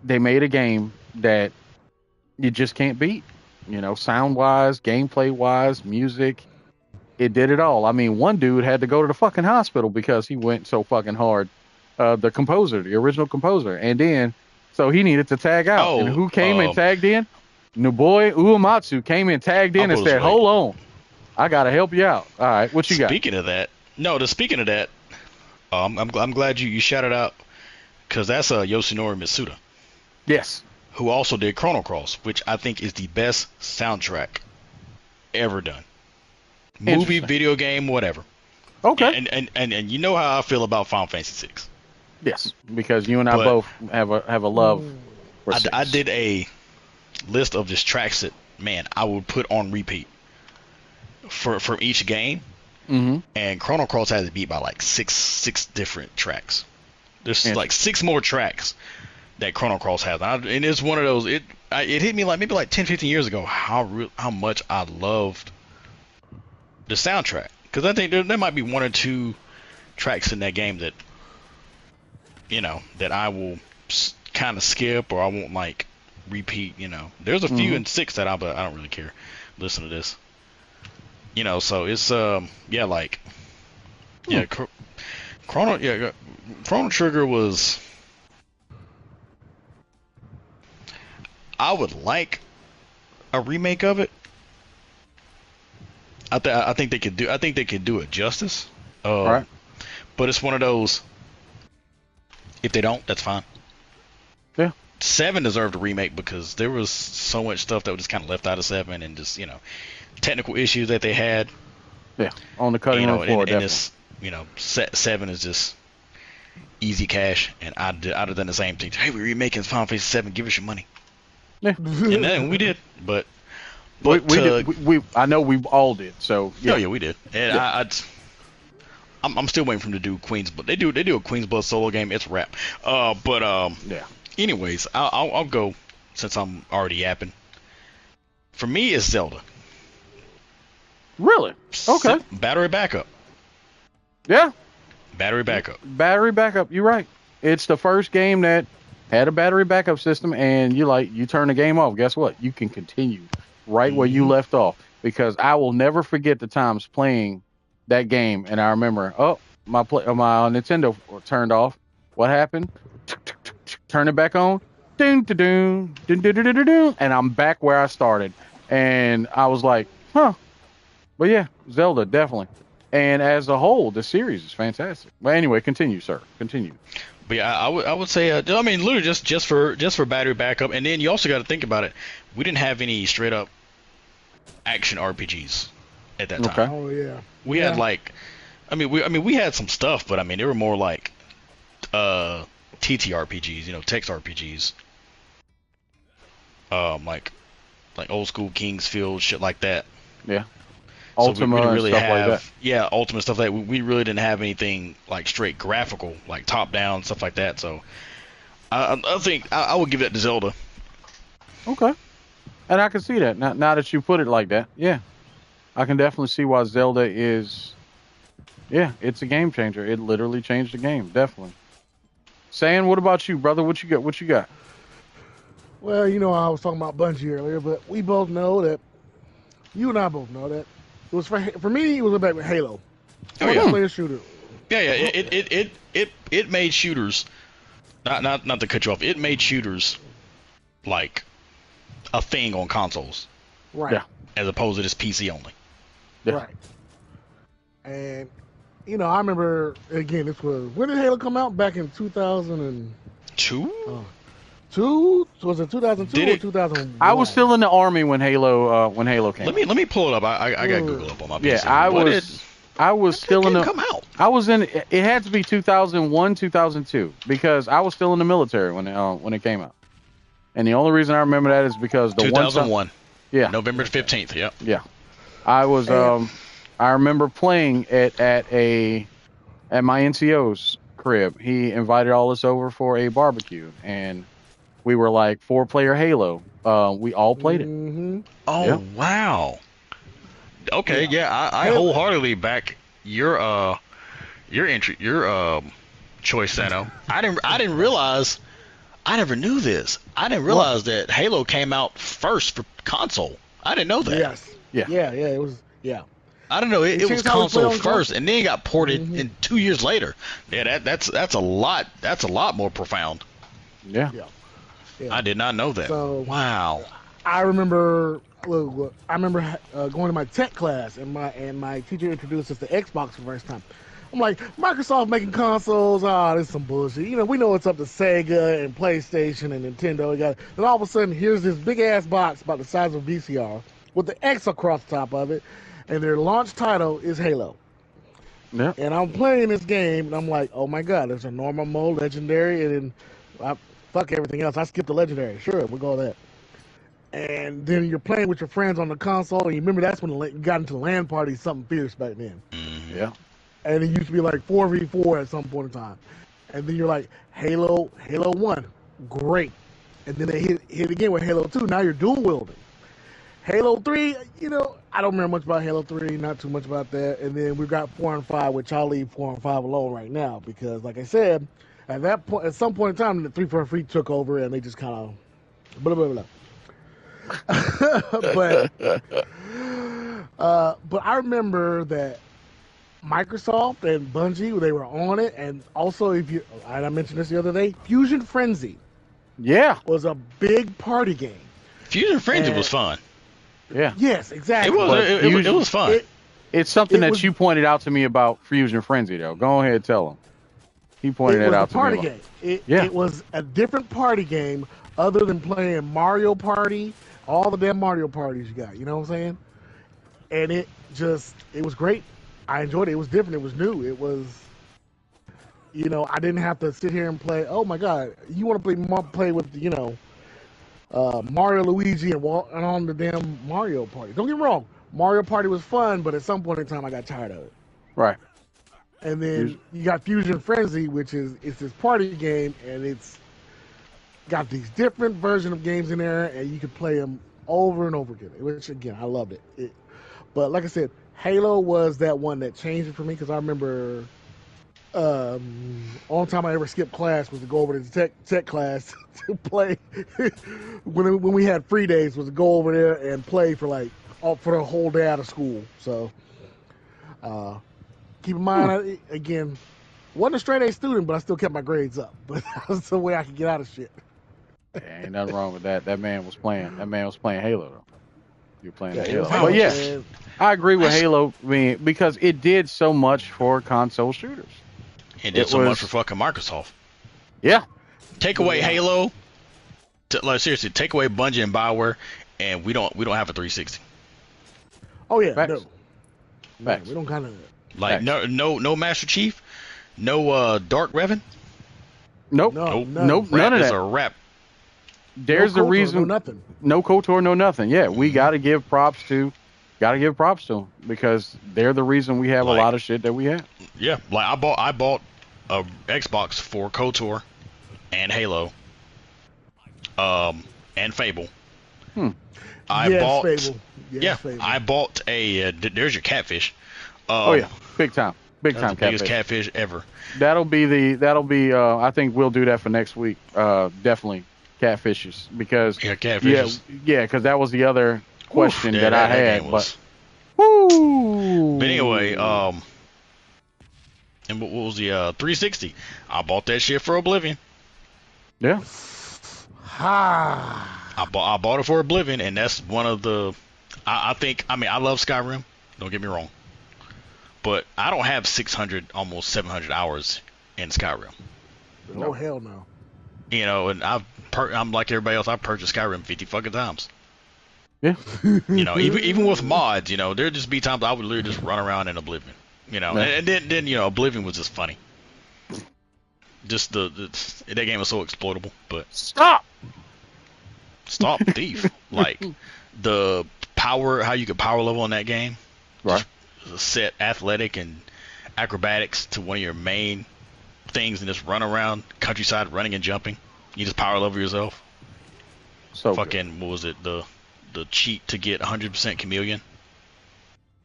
they made a game that you just can't beat. Sound wise, gameplay wise, music. It did it all. I mean, one dude had to go to the fucking hospital because he went so fucking hard. The original composer. And then, so he needed to tag out. And who came and tagged in? Nobuo Uematsu came and tagged in and said, hold on, I got to help you out. All right, what you got? Speaking of that, I'm glad you shouted out, because that's Yoshinori Mitsuda. Yes. Who also did Chrono Cross, which I think is the best soundtrack ever done. Movie, video game, whatever. Okay. And you know how I feel about Final Fantasy VI. Yes, because you and I both have a love for VI. I did a list of just tracks that, man, I would put on repeat for each game. Mm-hmm. And Chrono Cross has it beat by like six different tracks. There's like 6 more tracks that Chrono Cross has, and it's one of those. It hit me like maybe like 10-15 years ago how much I loved the soundtrack, because I think there might be 1 or 2 tracks in that game that that I will kind of skip, or I won't like repeat. There's a few in 6 that I don't really care. Listen to this. So it's Chrono Trigger was. I would like a remake of it. I think they could do it justice. Right. But it's one of those. If they don't, that's fine. Yeah. 7 deserved a remake because there was so much stuff that was just kind of left out of 7, and just technical issues that they had. Yeah. On the cutting room floor, and definitely. 7 is just easy cash, and I'd have done the same thing. Hey, we're remaking Final Fantasy 7. Give us your money. Yeah. And then we did, but we did. I know we all did. So yeah. Oh yeah, we did. And yeah. I'm still waiting for them to do Queen's Blood. They do a Queen's Blood solo game. It's a wrap. Yeah. Anyways, I'll go since I'm already yapping. For me, it's Zelda. Really? Okay. Battery backup. Yeah. Battery backup. Battery backup. You're right. It's the first game that had a battery backup system, and you turn the game off. Guess what? You can continue right where you left off. Because I will never forget the times playing that game, and I remember, my Nintendo turned off. What happened? Turn it back on. Ding, ding, ding, ding, ding, ding, and I'm back where I started. And I was like, huh. But yeah, Zelda, definitely. And as a whole, the series is fantastic. But anyway, continue, sir. Continue. But yeah, I would say, I mean, literally just for battery backup, and then you also got to think about it. We didn't have any straight up action RPGs at that time. Okay. Oh yeah. We had like, we had some stuff, but I mean, they were more like TTRPGs, text RPGs. Like old school Kingsfield, shit like that. Yeah. So Ultima we didn't really stuff have, like that. Yeah, Ultima stuff like that. We really didn't have anything like straight graphical, like top down stuff like that. So I think I would give that to Zelda. Okay. And I can see that now that you put it like that. Yeah, I can definitely see why Zelda is. Yeah, it's a game changer. It literally changed the game. Definitely. Saying, what about you, brother? What you got? What you got? Well, I was talking about Bungie earlier, but we both know that. You and I both know that it was for me. It was back with Halo. Oh yeah. Player shooter. Yeah. It made shooters. Not to cut you off. It made shooters like a thing on consoles. Right. Yeah. As opposed to just PC only. Yeah. Right. And I remember again. This was when did Halo come out? Back in 2002. Was it 2002 or 2001? I was still in the army when Halo came. Let me pull it up. I got Google up on my PC. Yeah, I was still in the. Come out. I was in. It had to be 2001, 2002 because I was still in the military when it came out. And the only reason I remember that is because the 2001. Yeah. November 15th. Yep. Yeah. I was. I remember playing it at my NCO's crib. He invited all us over for a barbecue, and we were like 4-player Halo. We all played it. Mm-hmm. Oh yeah. Wow. Okay, yeah, I wholeheartedly back your entry, your choice, Sano. I didn't realize. I never knew this. I didn't realize that Halo came out first for console. I didn't know that. Yes. Yeah. It was. Yeah. I didn't know it was console first, and then it got ported in 2 years later. Yeah, that's a lot. That's a lot more profound. Yeah. I did not know that. So, wow. I remember. Going to my tech class, and my teacher introduced us to Xbox for the first time. I'm like, Microsoft making consoles, this is some bullshit. We know it's up to Sega and PlayStation and Nintendo. Then all of a sudden, here's this big ass box about the size of a VCR with the X across the top of it, and their launch title is Halo. Yeah. And I'm playing this game, and I'm like, oh my god, there's a normal mode, legendary, and then fuck everything else. I skipped the legendary. Sure, we'll go with that. And then you're playing with your friends on the console, and you remember that's when you got into LAN parties, something fierce back then. Yeah. And it used to be like 4v4 at some point in time. And then you're like, Halo 1, great. And then they hit again with Halo 2, now you're dual wielding. Halo 3, I don't remember much about Halo 3, not too much about that. And then we've got 4 and 5, which I'll leave 4 and 5 alone right now, because like I said, at some point in time, the 343 took over, and they just kind of blah, blah, blah. but I remember that Microsoft and Bungie, they were on it, and also and I mentioned this the other day, Fusion Frenzy, was a big party game. Fusion Frenzy was fun. Yeah. Yes, exactly. It was fun. It's something that you pointed out to me about Fusion Frenzy, though. Go ahead, tell him. He pointed it out to me. It was a party game. It was a different party game other than playing Mario Party. All the damn Mario parties you got, you know what I'm saying? And it was great. I enjoyed it. It was different. It was new. It was, I didn't have to sit here and play. Oh my God, you want to play with, Mario, Luigi, and on the damn Mario Party. Don't get me wrong, Mario Party was fun, but at some point in time, I got tired of it. Right. And then you got Fusion Frenzy, which is this party game, and it's got these different versions of games in there, and you can play them over and over again. Which again, I loved it. But like I said, Halo was that one that changed it for me because I remember only time I ever skipped class was to go over to the tech class to play. when we had free days, was to go over there and play for the whole day out of school. So keep in mind, again, wasn't a straight A student, but I still kept my grades up. But that was the way I could get out of shit. Yeah, ain't nothing wrong with that. That man was playing Halo though. You're playing Halo. But yeah, I agree with Halo because it did so much for console shooters. It did so much for fucking Microsoft. Yeah. Take away Halo. Seriously, take away Bungie and BioWare, and we don't have a 360. Oh yeah, Facts. No, we don't kind of like Facts. no Master Chief, no Dark Revan. Nope. None of that. Is a rap. There's no a reason. No nothing. No KOTOR, no nothing. Yeah, we gotta give props to them because they're the reason we have a lot of shit that we have. Yeah, like I bought a Xbox for KOTOR and Halo, and Fable. Fable. I bought a. There's your catfish. Big time catfish. Biggest catfish ever. That'll be. I think we'll do that for next week. Definitely catfishes because catfishes. Yeah, because that was the other question that I had. But anyway, and what was the 360? I bought that shit for Oblivion. Yeah. I bought it for Oblivion, and that's one of the. I love Skyrim. Don't get me wrong, but I don't have 600, almost 700 hours in Skyrim. Oh hell no. You know, and I'm like everybody else. I've purchased Skyrim 50 fucking times. Yeah. You know, even with mods, you know, there'd just be times I would literally just run around in Oblivion. You know, and then you know, Oblivion was just funny. Just that game was so exploitable. But stop, thief! Like the power, how you could power level in that game, right? Just set athletic and acrobatics to one of your main things, and just run around countryside, running and jumping. You just power level yourself. So fucking good. What was it? The cheat to get 100% chameleon.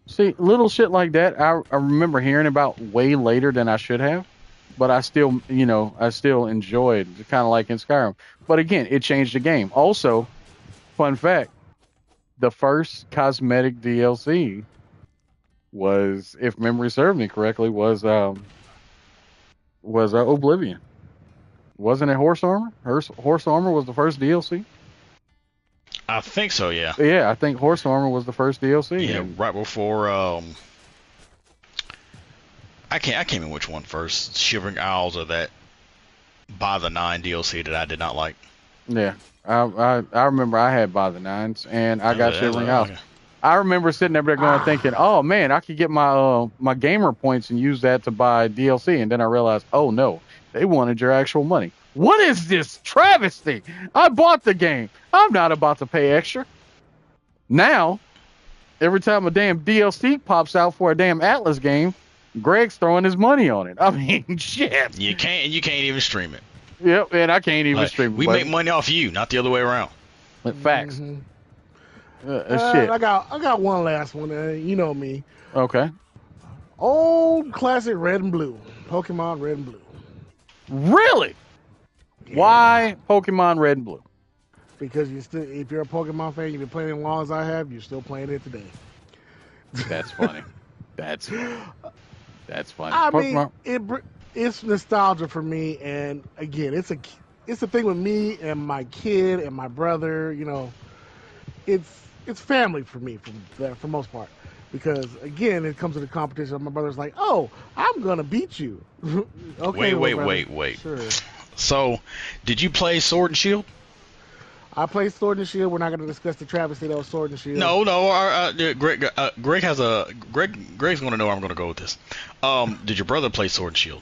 See, little shit like that, I remember hearing about way later than I should have, but I still enjoyed, kind of like in Skyrim. But again, it changed the game. Also, fun fact, the first cosmetic DLC was, if memory serves me correctly, was Oblivion. Wasn't it Horse Armor? Horse Armor was the first DLC? I think so, yeah. Yeah, I think Horse Armor was the first DLC. Yeah, right before I can't remember which one first. Shivering Isles or that By the Nine DLC that I did not like. Yeah. I remember I had By the Nines and I got Shivering Isles. Okay. I remember sitting there going thinking, oh man, I could get my my gamer points and use that to buy DLC, and then I realized, oh no, they wanted your actual money. What is this travesty? I bought the game. I'm not about to pay extra. Now, every time a damn DLC pops out for a damn Atlas game, Greg's throwing his money on it. I mean, shit. You can't even stream it. Yep, and I can't even stream it. We make money off you, not the other way around. Facts. Mm-hmm. Shit. I got one last one. You know me. Okay. Old classic Red and Blue. Pokemon Red and Blue. Really? Yeah. Why Pokemon Red and Blue? Because if you're a Pokemon fan, you've been playing it as long as I have, you're still playing it today. That's funny. That's funny. I mean, it's nostalgia for me, and again, it's a thing with me and my kid and my brother. You know, it's family for me for most part. Because again, it comes to the competition. My brother's like, "Oh, I'm gonna beat you." Okay. Wait. Sure. So, did you play Sword and Shield? I played Sword and Shield. We're not going to discuss the travesty that was Sword and Shield. No. Greg Greg's going to know where I'm going to go with this. Did your brother play Sword and Shield?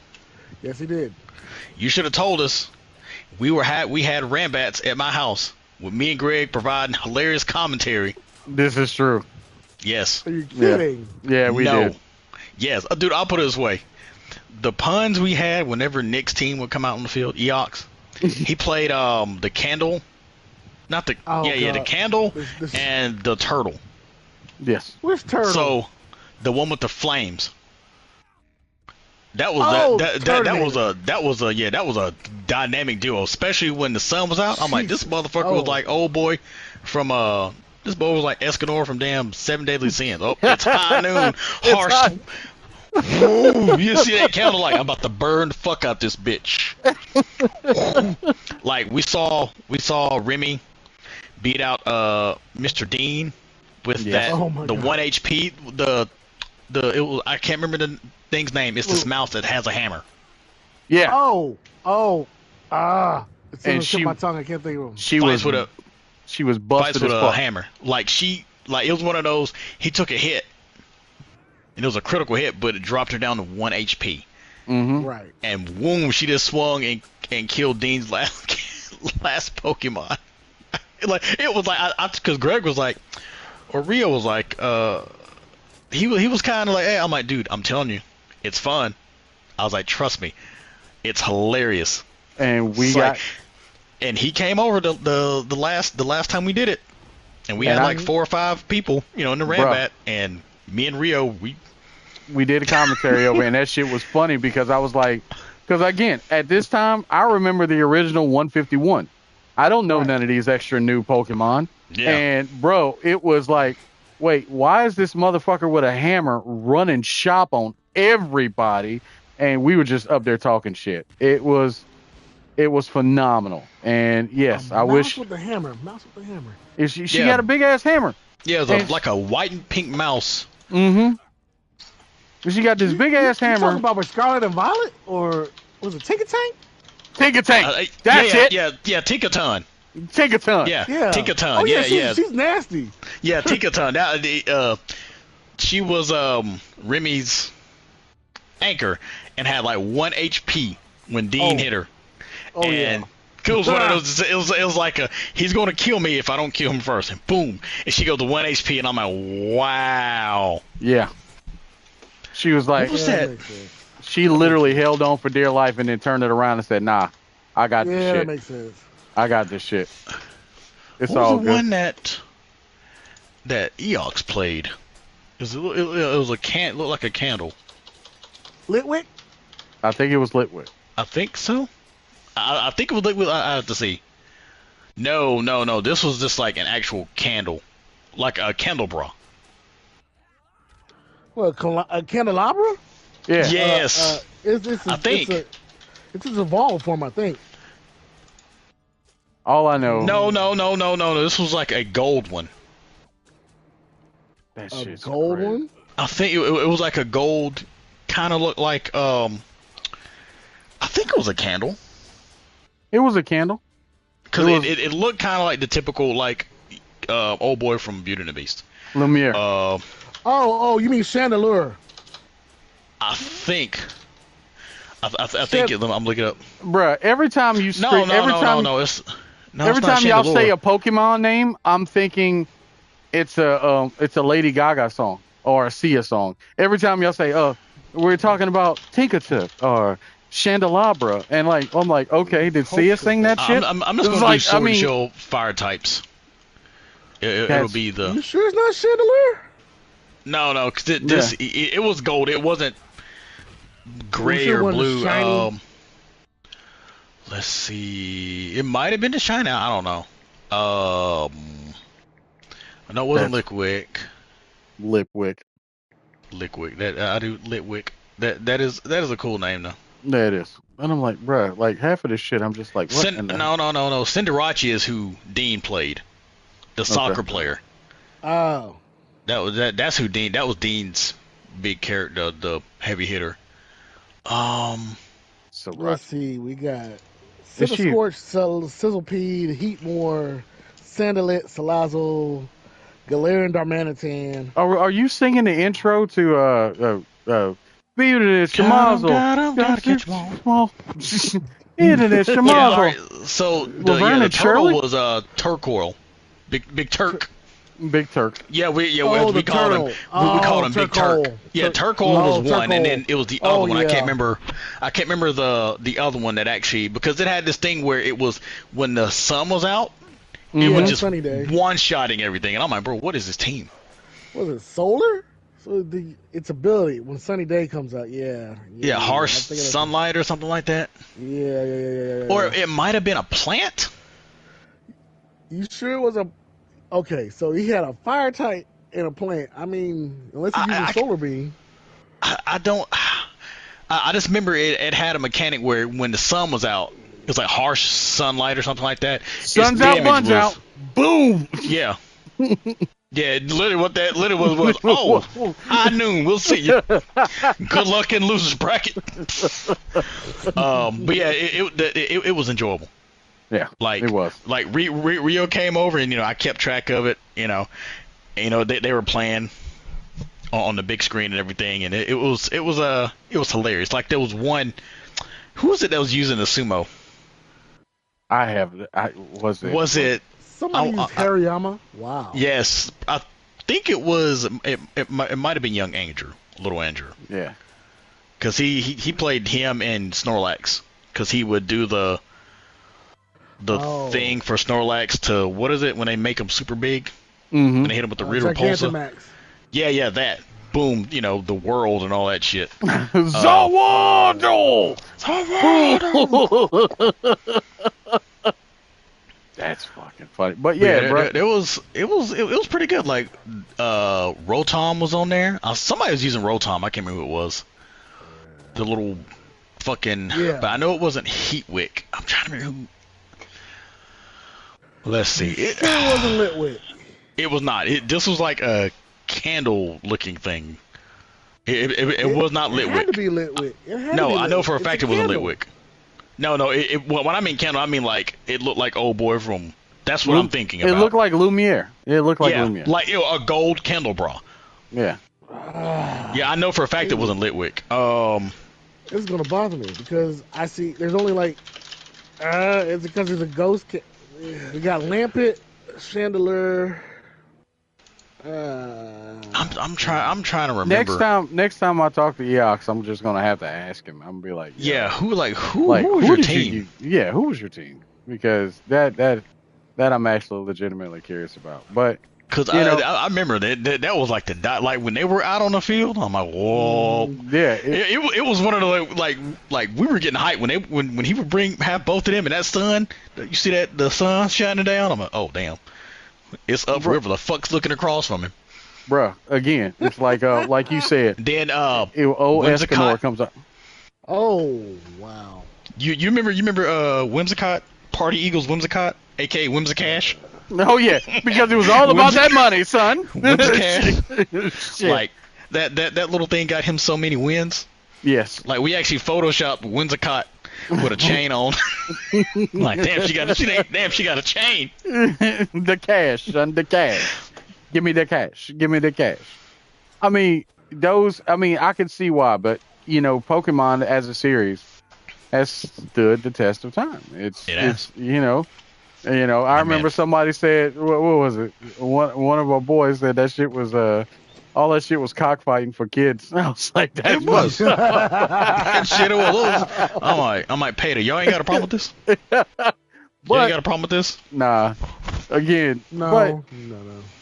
Yes, he did. You should have told us. We had Rambats at my house with me and Greg providing hilarious commentary. This is true. Yes. Are you kidding? Yeah, we did. Yes, dude. I'll put it this way. the puns we had whenever Nick's team would come out on the field, Eox. He played the candle, not the the candle and the turtle. Yes. Which turtle? So the one with the flames. That was that was a dynamic duo, especially when the sun was out. I'm like, this motherfucker was like old boy from this boy was like Escanor from damn 7 Deadly Sins. Oh, it's high noon, harsh. Woo, you see that candle? Like, I'm about to burn the fuck out this bitch. Like we saw Remy beat out Mr. Dean with the 1 HP. It was, I can't remember the thing's name. It's this mouse that has a hammer. Yeah. It's on the tip of my tongue. I can't think of him. She was busted with a hammer. Like it was one of those. He took a hit. And it was a critical hit, but it dropped her down to 1 HP. Mm-hmm. Right. And boom, she just swung and killed Dean's last Pokemon. It was like because Greg was like, or Rio was like, he was kind of like, hey, I'm like, dude, I'm telling you, it's fun. I was like, trust me, it's hilarious. And and he came over the last time we did it, and we had like 4 or 5 people, in the Rambat, and me and Rio, we did a commentary over it, and that shit was funny because I was like, because again, at this time, I remember the original 151. I don't know none of these extra new Pokemon. Yeah. And, bro, it was like, wait, why is this motherfucker with a hammer running shop on everybody? And we were just up there talking shit. It was phenomenal. And, yes, I wish. Mouse with the hammer. She got a big-ass hammer. Yeah, it was like a white and pink mouse. Mm-hmm. She got this big-ass hammer. You talking about with Scarlet and Violet? Or was it Tinkatank? Tinkatank. That's it. Yeah, Tinkaton. Tinkaton. Yeah, Tinkaton. Oh, yeah, she's nasty. Yeah, Tinkaton. She was Remy's anchor and had like 1 HP when Dean hit her. Oh, and it was one of those. It was like he's gonna kill me if I don't kill him first. And boom, and she goes to 1 HP, and I'm like, wow. Yeah. She was like, what was that? She literally held on for dear life and then turned it around and said, "Nah, I got this shit. Yeah, that makes sense. I got this shit." It's what all was the good. one that Eox played? It was looked like a candle. Litwick? I think it was Litwick. I think so. I think it was Litwick. I have to see. No. This was just like an actual candle, like a candelabra. What, a candelabra? Yeah. Yes. I think it's its evolved form. I think. All I know. No. This was like a gold one. That shit's gold crazy. one. I think it was like a gold, kind of looked like I think it was a candle. It was a candle. Because it looked kind of like the typical like old boy from Beauty and the Beast. Lumiere. Oh, you mean Chandelure? I think. I think I'm looking it up. Bruh, every time you every time y'all say a Pokemon name, I'm thinking it's a Lady Gaga song or a Sia song. Every time y'all say we're talking about Tinkaton or Chandelabra, and I'm like, okay, did Sia sing that shit? I'm just gonna do Sword and Shield fire types. It'll be the. You sure it's not Chandelure? No, because it was gold. It wasn't gray or blue. Let's see. It might have been the shiny. I don't know. No, it wasn't Litwick. Litwick. That I do Litwick. That is a cool name though. Yeah, it is. And I'm like, bruh, like half of this shit, I'm just like, what? No. Cinderace is who Dean played, the soccer player. Oh. That's who Dean. That was Dean's big character, the heavy hitter. So let's see. We got Scorch, Sizzlepede, Heatmore, Sandalit, Salazzle, Galarian Darmanitan. Are you singing the intro to Beauty Shamazzle? Gotta catch them all. Internet Shamazzle. Yeah, all right. So the turtle was Turkoil, Big Turk. Big Turk. Yeah, we called him. We called him Big Turk. Yeah, Turkle was one, and then it was the other one. Yeah. I can't remember the other one that actually, because it had this thing where it was when the sun was out, it was just one-shotting everything, and I'm like, bro, what is this team? Was it solar? So its ability when sunny day comes out, harsh sunlight or something like that. Yeah. Or it might have been a plant. You sure it was a? Okay, so he had a fire type and a plant. I mean, unless he used a solar beam. I just remember it had a mechanic where when the sun was out, it was like harsh sunlight or something like that. Sun's out, bun's out. Boom. Yeah. Yeah, literally what that was. Oh, high noon. We'll see you. Good luck in losers bracket. But yeah, it was enjoyable. Yeah, like it was. Like Rio came over, and I kept track of it. They were playing on the big screen and everything, and it was hilarious. Like there was one. Who was it that was using the sumo? Was it? Somebody used Hariyama. Wow. Yes, I think it was. It might have been young Andrew, little Andrew. Yeah. Because he played him and Snorlax. Because he would do the thing for Snorlax to, what is it when they make him super big? Mm-hmm. And they hit him with the Repulsor. Yeah, that. Boom, the world and all that shit. Zawado! That's fucking funny. But yeah, bro. It was pretty good. Like Rotom was on there. Somebody was using Rotom. I can't remember who it was. The little fucking but I know it wasn't Heatwick. I'm trying to remember who. Let's see. It wasn't Litwick. It was not. This was like a candle looking thing. It was not Litwick. It had to be Litwick. I know for a fact it wasn't Litwick. No. When I mean candle, I mean like it looked like old boy from. That's what I'm thinking about. It looked like Lumiere. Lumiere. Like a gold candle bra. Yeah. Yeah, I know for a fact it wasn't Litwick. It's gonna bother me because I see there's only like it's because there's a ghost. We got Lampet, Chandelure. I'm trying to remember. Next time I talk to Eox, I'm just gonna have to ask him. I'm gonna be like, who was your team? Who was your team? Because that I'm actually legitimately curious about. But because I remember that was like like when they were out on the field. I'm like, whoa. Yeah. It was one of the like we were getting hyped when he would have both of them and that sun. You see that the sun shining down. I'm like, oh damn. It's upriver. The fuck's looking across from him, bruh. Again, it's like you said. Then Escanor comes up. Oh wow. You remember Whimsicott, Party Eagles Whimsicott, aka Whimsicash? Oh yeah, because it was all about that money, son. Whimsicash. Like that little thing got him so many wins. Yes. Like we actually photoshopped Whimsicott with a chain on. Like damn, she got a chain. The cash, son, the cash. Give me the cash. I mean, I can see why, but Pokemon as a series has stood the test of time. It's I remember somebody said, what was it? One of our boys said that shit was all that shit was cockfighting for kids. I was like, that was. That shit was. I'm like, Peter, y'all ain't got a problem with this? Y'all ain't got a problem with this? Nah. Again. No.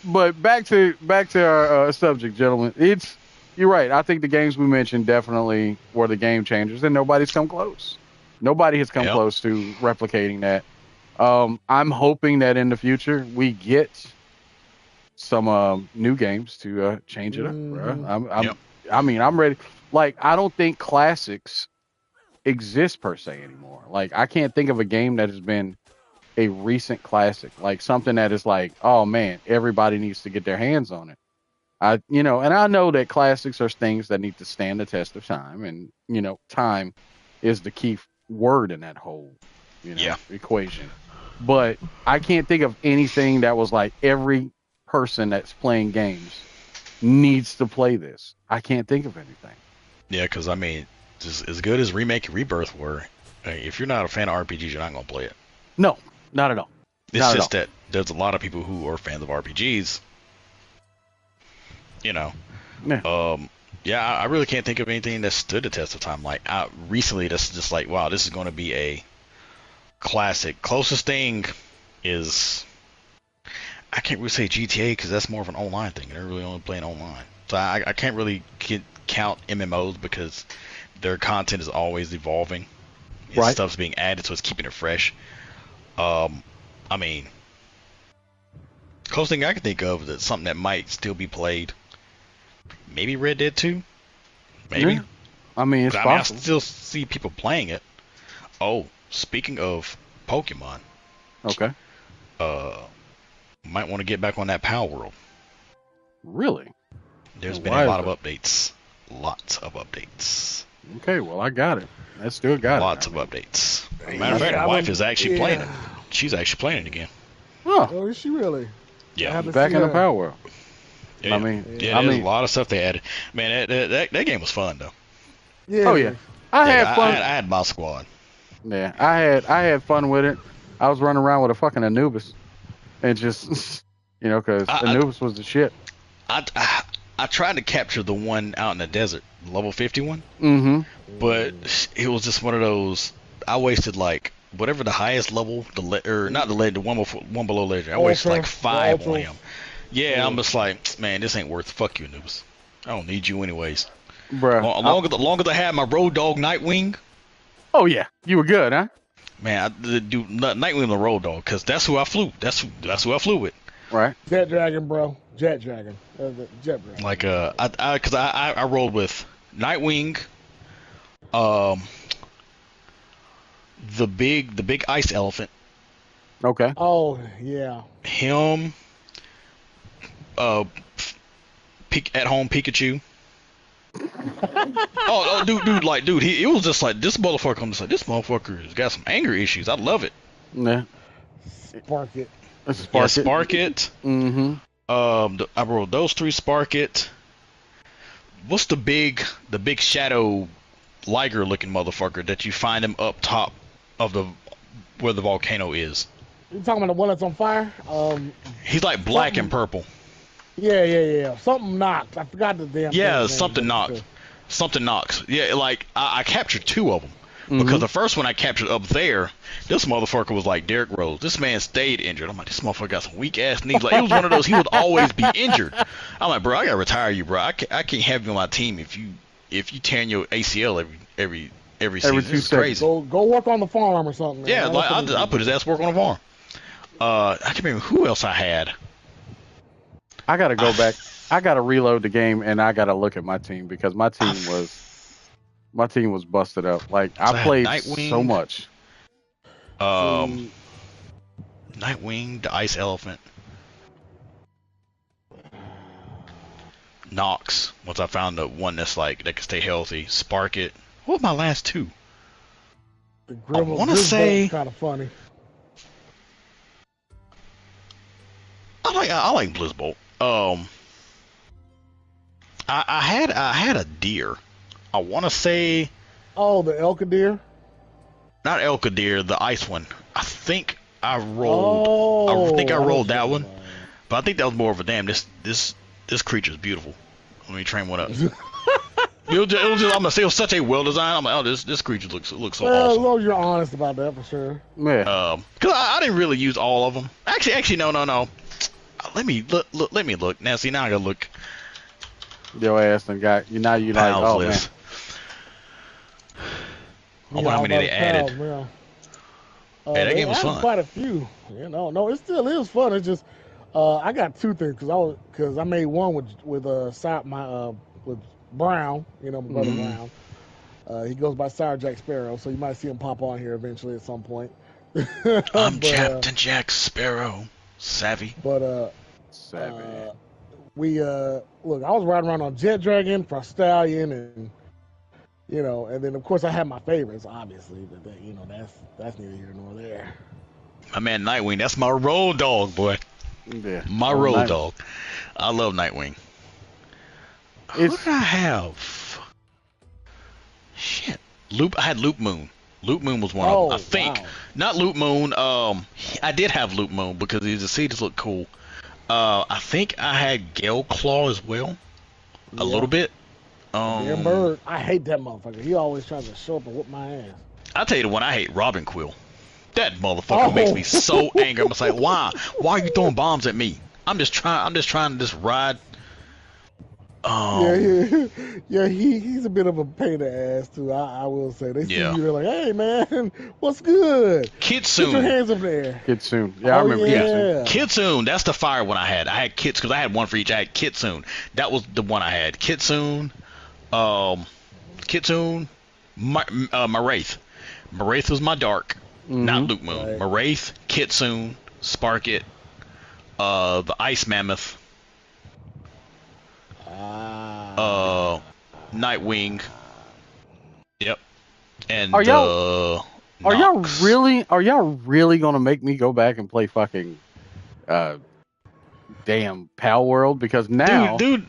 But back to our subject, gentlemen. You're right. I think the games we mentioned definitely were the game changers, and nobody's come close. Nobody has come close to replicating that. I'm hoping that in the future we get some new games to change it up, bro. I'm ready. Like, I don't think classics exist per se anymore. Like, I can't think of a game that has been a recent classic, like something that is like, oh man, everybody needs to get their hands on it. And I know that classics are things that need to stand the test of time, and time is the key word in that whole equation. But I can't think of anything that was like every person that's playing games needs to play this. I can't think of anything. Yeah, because I mean, just as good as Remake and Rebirth were, if you're not a fan of RPGs, you're not going to play it. No, not at all. It's just that there's a lot of people who are fans of RPGs You know. Yeah. Yeah, I really can't think of anything that stood the test of time. Like recently, that's just like, wow, this is going to be a classic. Closest thing is, I can't really say GTA because that's more of an online thing. They're really only playing online, so I can't really count MMOs because their content is always evolving. Right. Stuff's being added, so it's keeping it fresh. I mean, closest thing I can think of that's something that might still be played. Maybe Red Dead 2. Maybe. Yeah. I mean, it's possible. I still see people playing it. Oh, speaking of Pokemon. Okay. Might want to get back on that Power World. Really? There's been a lot of updates. Lots of updates. Okay, well, I got it. I still got Lots of updates. Matter of fact, my wife is actually playing it. She's actually playing it again. Oh, is she really? Yeah. Back in the Power World. Yeah. There's a lot of stuff they added. Man, that game was fun though. Yeah. Oh yeah. I had fun. I had my squad. Yeah, I had fun with it. I was running around with a fucking Anubis, and just because Anubis was the shit. I tried to capture the one out in the desert, level 51. Mm-hmm. But it was just one of those. I wasted like whatever the highest level, the one below legend. I wasted like 5 on him. Yeah, I'm just like, man, this ain't worth. Fuck you, Anubis. I don't need you anyways. Bruh. Long as I had my road dog Nightwing. Oh yeah, you were good, huh? Man, Nightwing the road dog, cause that's who I flew. That's who I flew with. Right. Jet Dragon, bro. Jet Dragon. Jet Dragon. Like I rolled with Nightwing, the big ice elephant. Okay. Oh yeah. Him. At home Pikachu. dude, it was just like this motherfucker. I'm just like, this motherfucker's got some anger issues. I love it. Yeah. Spark it. Spark it. Mm-hmm. I rolled those 3 Spark it. What's the big shadow liger looking motherfucker that you find him up top of where the volcano is? You talking about the one that's on fire? He's like black and purple. Yeah. Something knocked. I forgot the damn. Yeah, something knocked. Something knocks. Yeah, like I captured 2 of them. Because the first one I captured up there, this motherfucker was like Derrick Rose. This man stayed injured. I'm like, this motherfucker got some weak ass knees. Like, it was one of those, he would always be injured. I'm like, bro, I gotta retire you, bro. I can't have you on my team if you tearing your ACL every season. This is crazy. Go work on the farm or something. Man. Yeah, like I put his ass work on the farm. I can't remember who else I had. I gotta go back. I gotta reload the game and I gotta look at my team because my team was busted up. Like I played Nightwing, so much. Nightwing, the Ice Elephant, Nox. Once I found the one that's like that can stay healthy, Spark it. What were my last 2? I want to say kind of funny. I like Blizzbolt. I had a deer. I want to say. Oh, the Elkadeer? Not Elkadeer, the ice one. I think I rolled. I think I rolled that one, but I think that was more of a damn. This creature's beautiful. Let me train one up. I'm gonna say it was such a well design. I'm like, oh, this creature looks so awesome. As long as you're honest about that, for sure. Yeah. Cause I didn't really use all of them. Actually, no. Let me look. Now, see, now I gotta look. Your ass and got you now. You like, oh list. Man. I wonder how many they added. Yeah, that game was fun. Quite a few. No, it still is fun. It's just I got 2 things because I made one with with Brown. My brother Brown. He goes by Sour Jack Sparrow, so you might see him pop on here eventually at some point. I'm Captain Jack Sparrow. Savvy. But savvy. We look. I was riding around on Jet Dragon, Frostallion, and and then of course I had my favorites, obviously. But that's neither here nor there. My man Nightwing, that's my road dog, boy. Yeah. My road dog. I love Nightwing. Who did I have? Shit. I had Loop Moon. Loop Moon was one of them. I think. Wow. Not Loop Moon. I did have Loop Moon because the seeds look cool. I think I had Gale Claw as well. a little bit. Damn bird. I hate that motherfucker. He always tries to show up and whoop my ass. I'll tell you the one I hate, Robin Quill. That motherfucker makes me so angry. I'm just like, why? Why are you throwing bombs at me? I'm just trying to just ride. He's a bit of a pain in the ass too. I will say. They see you, they're like, hey man, what's good? Kitsune. Put your hands up there. Kitsune. Yeah, I remember Kitsune. Kitsune, that's the fire one I had. I had Kits because I had one for each. I had Kitsune. That was the one I had. Kitsune, Maraith. Maraith was my dark, not Luke Moon. Right. Maraith, Kitsune, Sparkit, the Ice Mammoth, Nightwing. Yep. And are y'all really gonna make me go back and play fucking damn Pal World? Because now the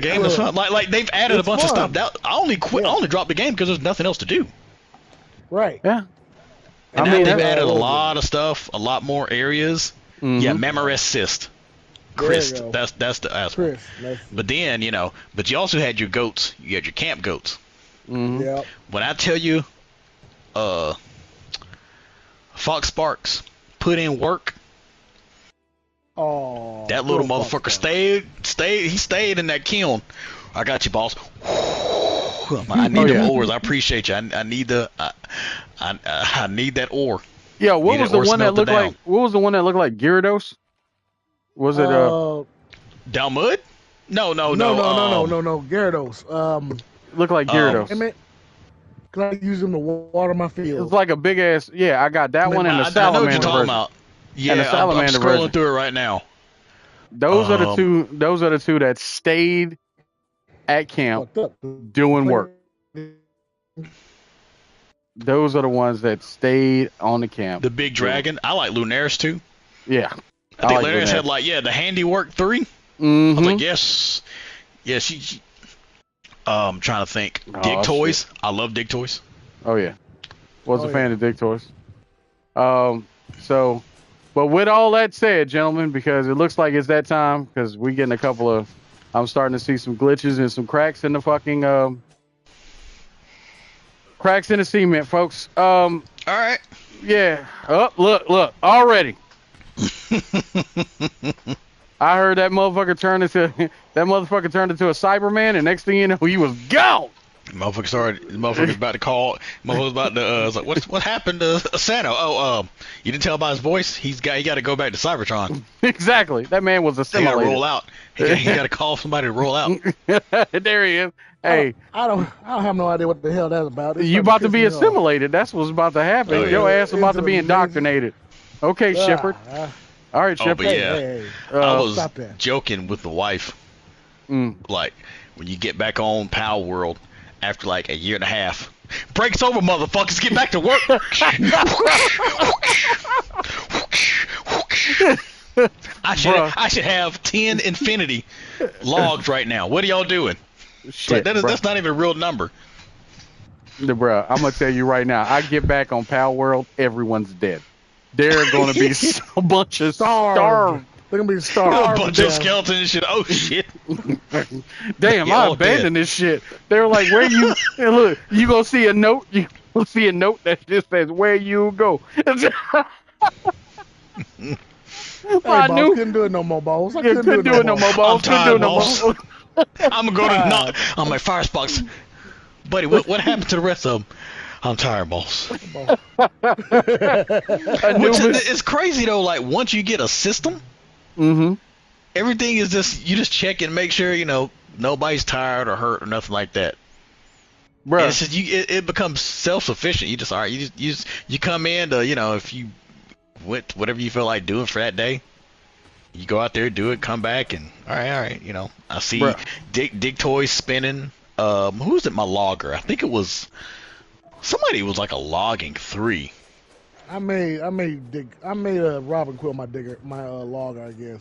game is fun. Like they've added a bunch of stuff. I only dropped the game because there's nothing else to do. Right. Yeah. And now they've added a lot of stuff, a lot more areas. Mm-hmm. Yeah, Memory Cyst. Chris, that's the ass one. But then, but you also had your goats. You had your camp goats. Mm-hmm. Yeah. When I tell you, Fox Sparks put in work. Oh. That little motherfucker stayed in that kiln. I got you, boss. I need the ores. I appreciate you. I need I need that ore. Yeah, what was the one that looked like? What was the one that looked like Gyarados? Was it Dalmud? No. Gyarados. Looked like Gyarados. Can I use them to water my field? It's like a big ass. Yeah, I got that one and the salamander. I know what you're talking about. Yeah, and the salamander I'm scrolling through it right now. Those are the two. Those are the two that stayed at camp doing work. Those are the ones that stayed on the camp. The big dragon. I like Lunaris too. Yeah. I think Lunaris had the handiwork 3. Mm-hmm. I was like, yes. Yeah, she I'm trying to think. Dig Toys. Shit. I love Dig Toys. Oh yeah. Was a fan of Dig Toys. So, but with all that said, gentlemen, because it looks like it's that time, because we getting I'm starting to see some glitches and some cracks in the fucking cracks in the cement, folks. All right. Yeah. Oh, look, already. I heard that motherfucker turned into a Cyberman, and next thing you know, he was gone. Motherfucker's about to call. Motherfucker's about to like, what happened to Sano? Oh, you didn't tell by his voice. He got to go back to Cybertron. Exactly. That man was assimilated. He got to roll out. He got to call somebody to roll out. There he is. Hey, I don't have no idea what the hell that's about. You about to be assimilated. That's what's about to happen. Oh, yeah. Your ass about to be indoctrinated. Okay, Shepard. All right, Shepard. But yeah, I was joking with the wife. Like, when you get back on Pal World after like a year and a half, break's over, motherfuckers. Get back to work. I should have 10 infinity logs right now. What are y'all doing? Shit, that's not even a real number. Bruh, I'm gonna tell you right now. I get back on Pal World, everyone's dead. They're gonna be a bunch of starved. They're gonna be starved. A bunch of skeletons and shit. Oh shit! Damn, I abandoned this shit. They're like, "Where you?" Hey, look, you gonna see a note. You gonna see a note that just says, "Where you go." I knew couldn't do it no more, balls. I couldn't do it no more, balls. I'm tired, boss. I'm gonna go to knock on my fire sparks, buddy. What happened to the rest of them? I'm tired, boss. It's crazy though. Like once you get a system, everything is you just check and make sure nobody's tired or hurt or nothing like that. Bro, it's just it becomes self-sufficient. You just all right. You come in to if you went whatever you feel like doing for that day. You go out there, do it, come back, and all right. I see Dig Toys spinning. Who's it? My logger. I think it was somebody. Was like a logging 3. I made a Robin Quill my logger, I guess.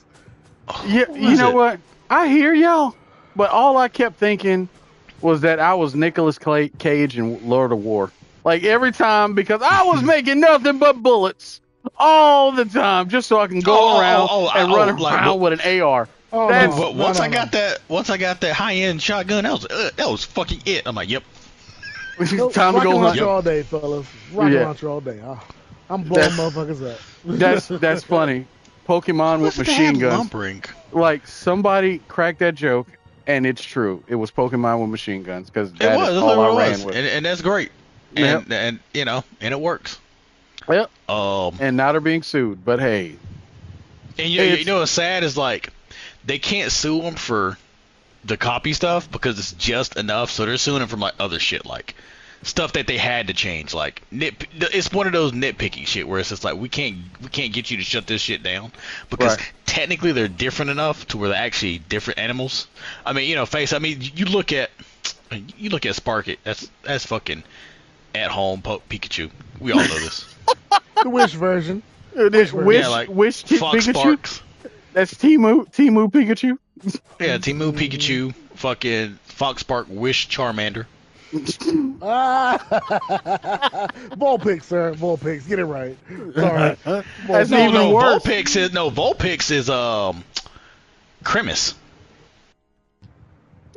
Yeah, you know what? I hear y'all, but all I kept thinking was that I was Nicolas Cage in Lord of War. Like every time, because I was making nothing but bullets all the time, just so I can go around and run around with an AR. Oh, once I got that high-end shotgun, that was fucking it. I'm like, yep. Nope, Time to go hunt all day, fellas. Rocket launcher all day. I'm blowing motherfuckers up. That's funny. Pokemon with machine guns. Lumbering? Like, somebody cracked that joke, and it's true. It was Pokemon with machine guns, because that is all I ran with. And that's great. And you know, and it works. Yep. And now they're being sued, but hey. And you know what's sad is, like, they can't sue them for the copy stuff because it's just enough, so they're suing them for, like, other shit, like stuff that they had to change, like it's one of those nitpicky shit where it's just like we can't get you to shut this shit down because technically they're different enough to where they're actually different animals. I mean, you know, you look at Sparkit, that's fucking at home Pikachu. We all know this. The Wish version. Wish Fox Pikachu. Sparks. That's Timu Pikachu. Yeah, Timu Pikachu, fucking Fox Spark, Wish Charmander. Vulpix, sir. Vulpix. Get it right. Sorry. That's even worse. Vulpix is Cremis.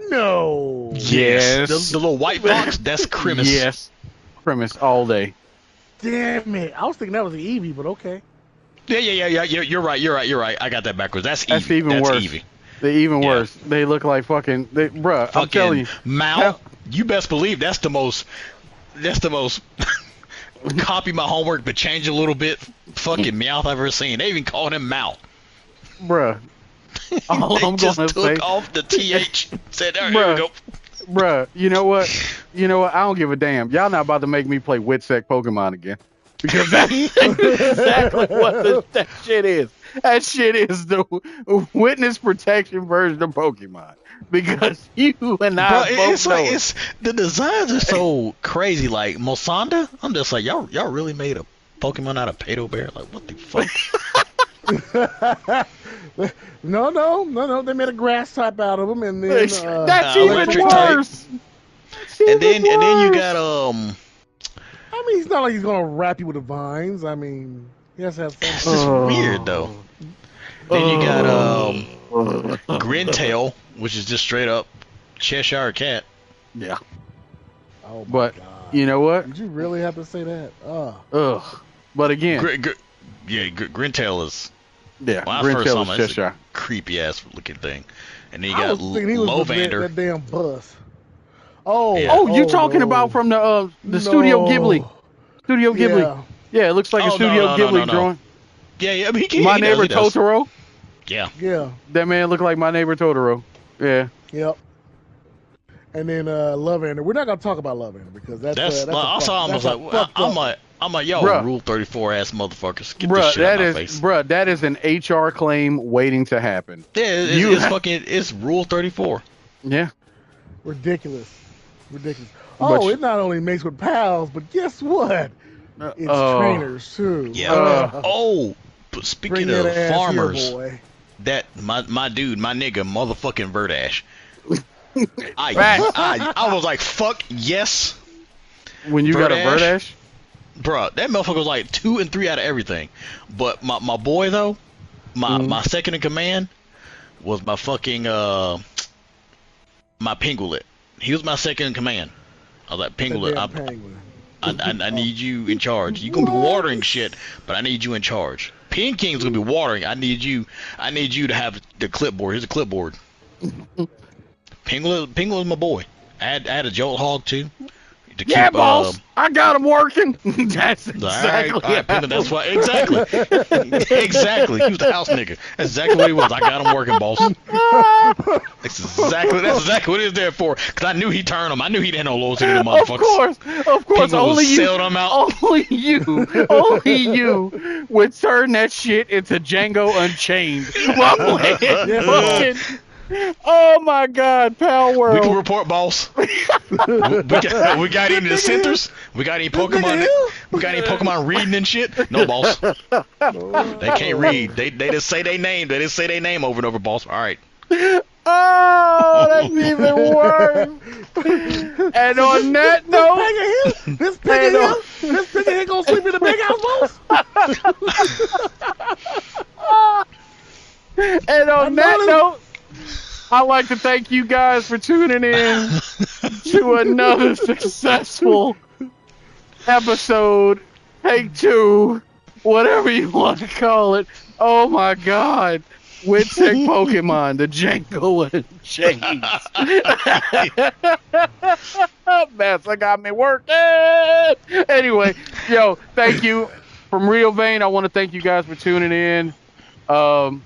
No. Yes. The little white fox, that's Cremis. Yes. Cremis all day. Damn it. I was thinking that was the Eevee, but okay. Yeah. You're right. I got that backwards. That's Eevee. That's even worse. Eevee. They're even worse. They look like fucking. Bruh, fucking I'm telling you. Mal. You best believe that's the most copy my homework but change a little bit fucking Meowth I've ever seen. They even called him Mal. Bruh. All I'm just gonna took say, off the TH. Said, there you go. Bruh, you know what? I don't give a damn. Y'all not about to make me play Witsec Pokemon again. Because that's exactly what that shit is. That shit is the witness protection version of Pokemon. Because you and I both know it's the designs are so crazy. Like Mosanda, I'm just like, y'all really made a Pokemon out of Pedo Bear? Like, what the fuck? No. They made a grass type out of them, and then that's even worse. And then you got I mean, it's not like he's gonna wrap you with the vines. I mean, he has to have something. It's just weird though. Then you got Grintail, which is just straight up Cheshire Cat. Yeah. Oh my but God. You know what? Did you really have to say that? Ugh. But again, Grintail is. Yeah, when I Grintail first saw him, is Cheshire. a creepy ass looking thing. And then you got Lovander. That damn bus. You talking about from the Studio Ghibli? Studio Ghibli. Yeah, it looks like a Studio Ghibli drawing. Yeah. I mean, My Neighbor Totoro. Yeah. That man looked like My Neighbor Totoro. Yeah. Yep. And then Lovander. We're not gonna talk about Lovander because that's I saw him. I'm like, yo, Rule 34 ass motherfuckers. Get this shit out of my face. Bruh, that is an HR claim waiting to happen. Yeah, it's Rule 34. Yeah. Ridiculous. It not only makes with pals, but guess what? It's trainers too. Yeah. But speaking of farmers, that my dude, my nigga, motherfucking Verdash. I was like, fuck yes. When you got a Verdash? Bruh, that motherfucker was like 2 and 3 out of everything. But my boy though, my second in command was my fucking my Pingulate. He was my second in command. I was like, Pingulate, I need you in charge. You gonna be watering shit, but I need you in charge. Pin King's gonna be watering. I need you to have the clipboard. Here's a clipboard. Pingulate's my boy. I had a Jolt Hog too. Yeah, boss. I got him working. That's exactly. All right, that's why. Exactly. Exactly. He was the house nigga. That's exactly what he was. I got him working, boss. That's exactly what he was there for. Because I knew he'd turn him. I knew he didn't know loyalty to the motherfuckers. Of course. Only you. Them out. Only you would turn that shit into Django Unchained. Oh my God, Pal World. We can report, boss. we got any centers? We got any Pokemon? We got any Pokemon reading and shit? No, boss. They can't read. They just say their name. They just say their name over and over, boss. All right. Oh, that's even worse. And on that note, this nigga here gonna sleep in the big house, boss. And on that note, I'd like to thank you guys for tuning in to another successful episode, take 2, whatever you want to call it. Oh my God. With Tech Pokemon, the Django and James. Massa got me working. Anyway, yo, thank you. From Riovane, I want to thank you guys for tuning in. You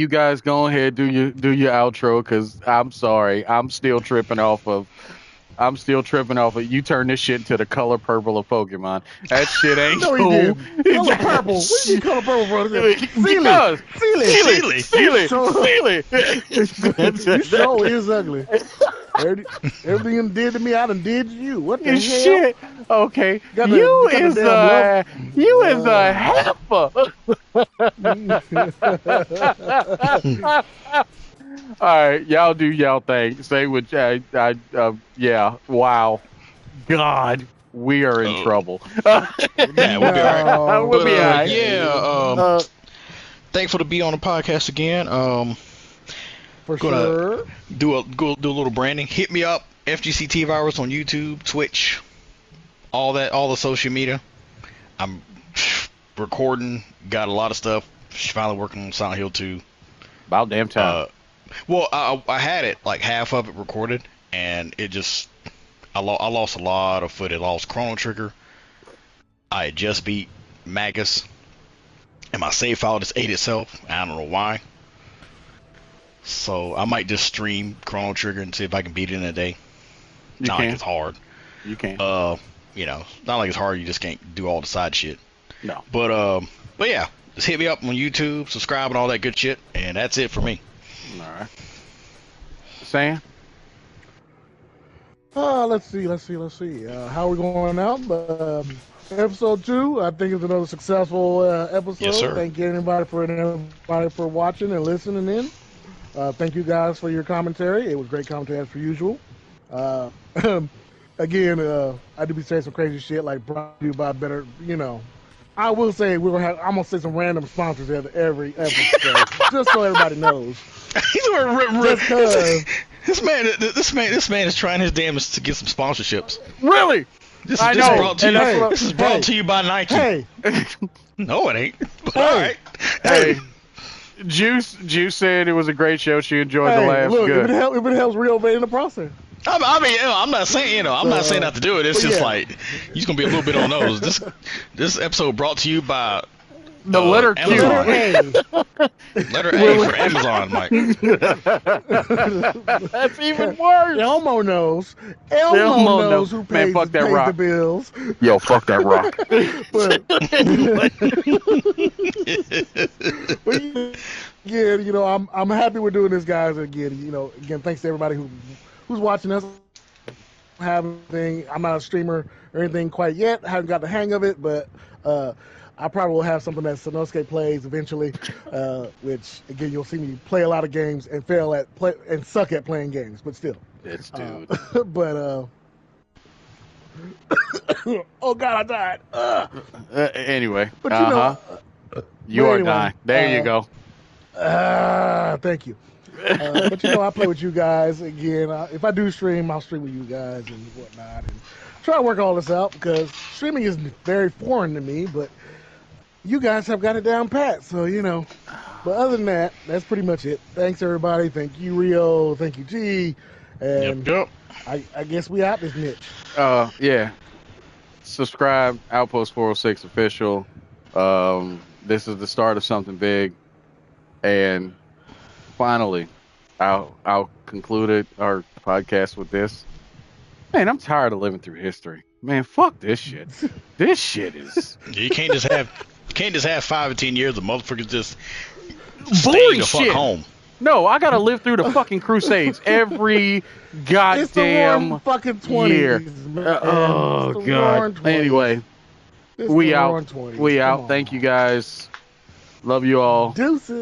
guys go ahead, do your outro, because I'm sorry. I'm still tripping off of you turn this shit into the color purple of Pokemon. That shit ain't no, cool. He did. Color purple. What do you color purple, brother? Sealy. You sure is ugly. Everything you did to me, I done did to you. What the hell? Shit. Okay. You is a heifer. All right, y'all do y'all thing. Say what yeah. Wow. God, we are in trouble. Yeah, we'll be all right. We'll be all right. Yeah. Thankful to be on the podcast again. For sure. Do a little branding. Hit me up. FGC TeaVirus on YouTube, Twitch, all the social media. I'm recording. Got a lot of stuff. Finally working on Silent Hill 2. About damn time. Well, I had it like half of it recorded, and it just I lost a lot of footage. I lost Chrono Trigger. I had just beat Magus, and my save file just ate itself. I don't know why. So I might just stream Chrono Trigger and see if I can beat it in a day. Not like it's hard. You can. Not like it's hard. You just can't do all the side shit. No. But yeah, just hit me up on YouTube, subscribe, and all that good shit, and that's it for me. All right. Sam? Let's see. How are we going out? Episode 2, I think, is another successful episode. Yes, sir. Thank you everybody for watching and listening in. Thank you guys for your commentary. It was great commentary as per usual. Again, I do be saying some crazy shit like brought to you by better, I will say I'm gonna say some random sponsors every episode, just so everybody knows. He's gonna This man is trying his damnedest to get some sponsorships. Really? This is brought to you by Nike. Hey. No, it ain't. But hey. All right. Hey. Juice said it was a great show. She enjoyed the laughs. Look, good. If it helps Riovane in the process. I'm not saying not saying not to do it. It's just like he's gonna be a little bit on those. This episode brought to you by the letter Q. Letter A for Amazon, Mike. That's even worse. Elmo knows. Elmo knows who pays, fuck that pays rock. the bills. Yo, fuck that rock. But yeah, I'm happy we're doing this, guys. Again, thanks to everybody who's watching us. I'm not a streamer or anything quite yet. I haven't got the hang of it, but I probably will have something that Sanosuke plays eventually, which again you'll see me play a lot of games and suck at playing games, but still. This dude. But oh God, I died. Anyway, but you are dying. There you go. Thank you. But I play with you guys again. If I do stream, I'll stream with you guys and whatnot, and try to work all this out because streaming is very foreign to me. But you guys have got it down pat, so But other than that, that's pretty much it. Thanks everybody. Thank you, Rio. Thank you, G. And yep. I guess we out this niche. Yeah. Subscribe, Outpost 406 official. This is the start of something big, and finally, I'll conclude our podcast with this. Man, I'm tired of living through history. Man, fuck this shit. This shit is. You can't just have 5 or 10 years of motherfuckers just staying the fuck home. No, I gotta live through the fucking Crusades every goddamn fucking 20s, year. Man. Oh God. Anyway, we out. We out. Thank you guys. Love you all. Deuces.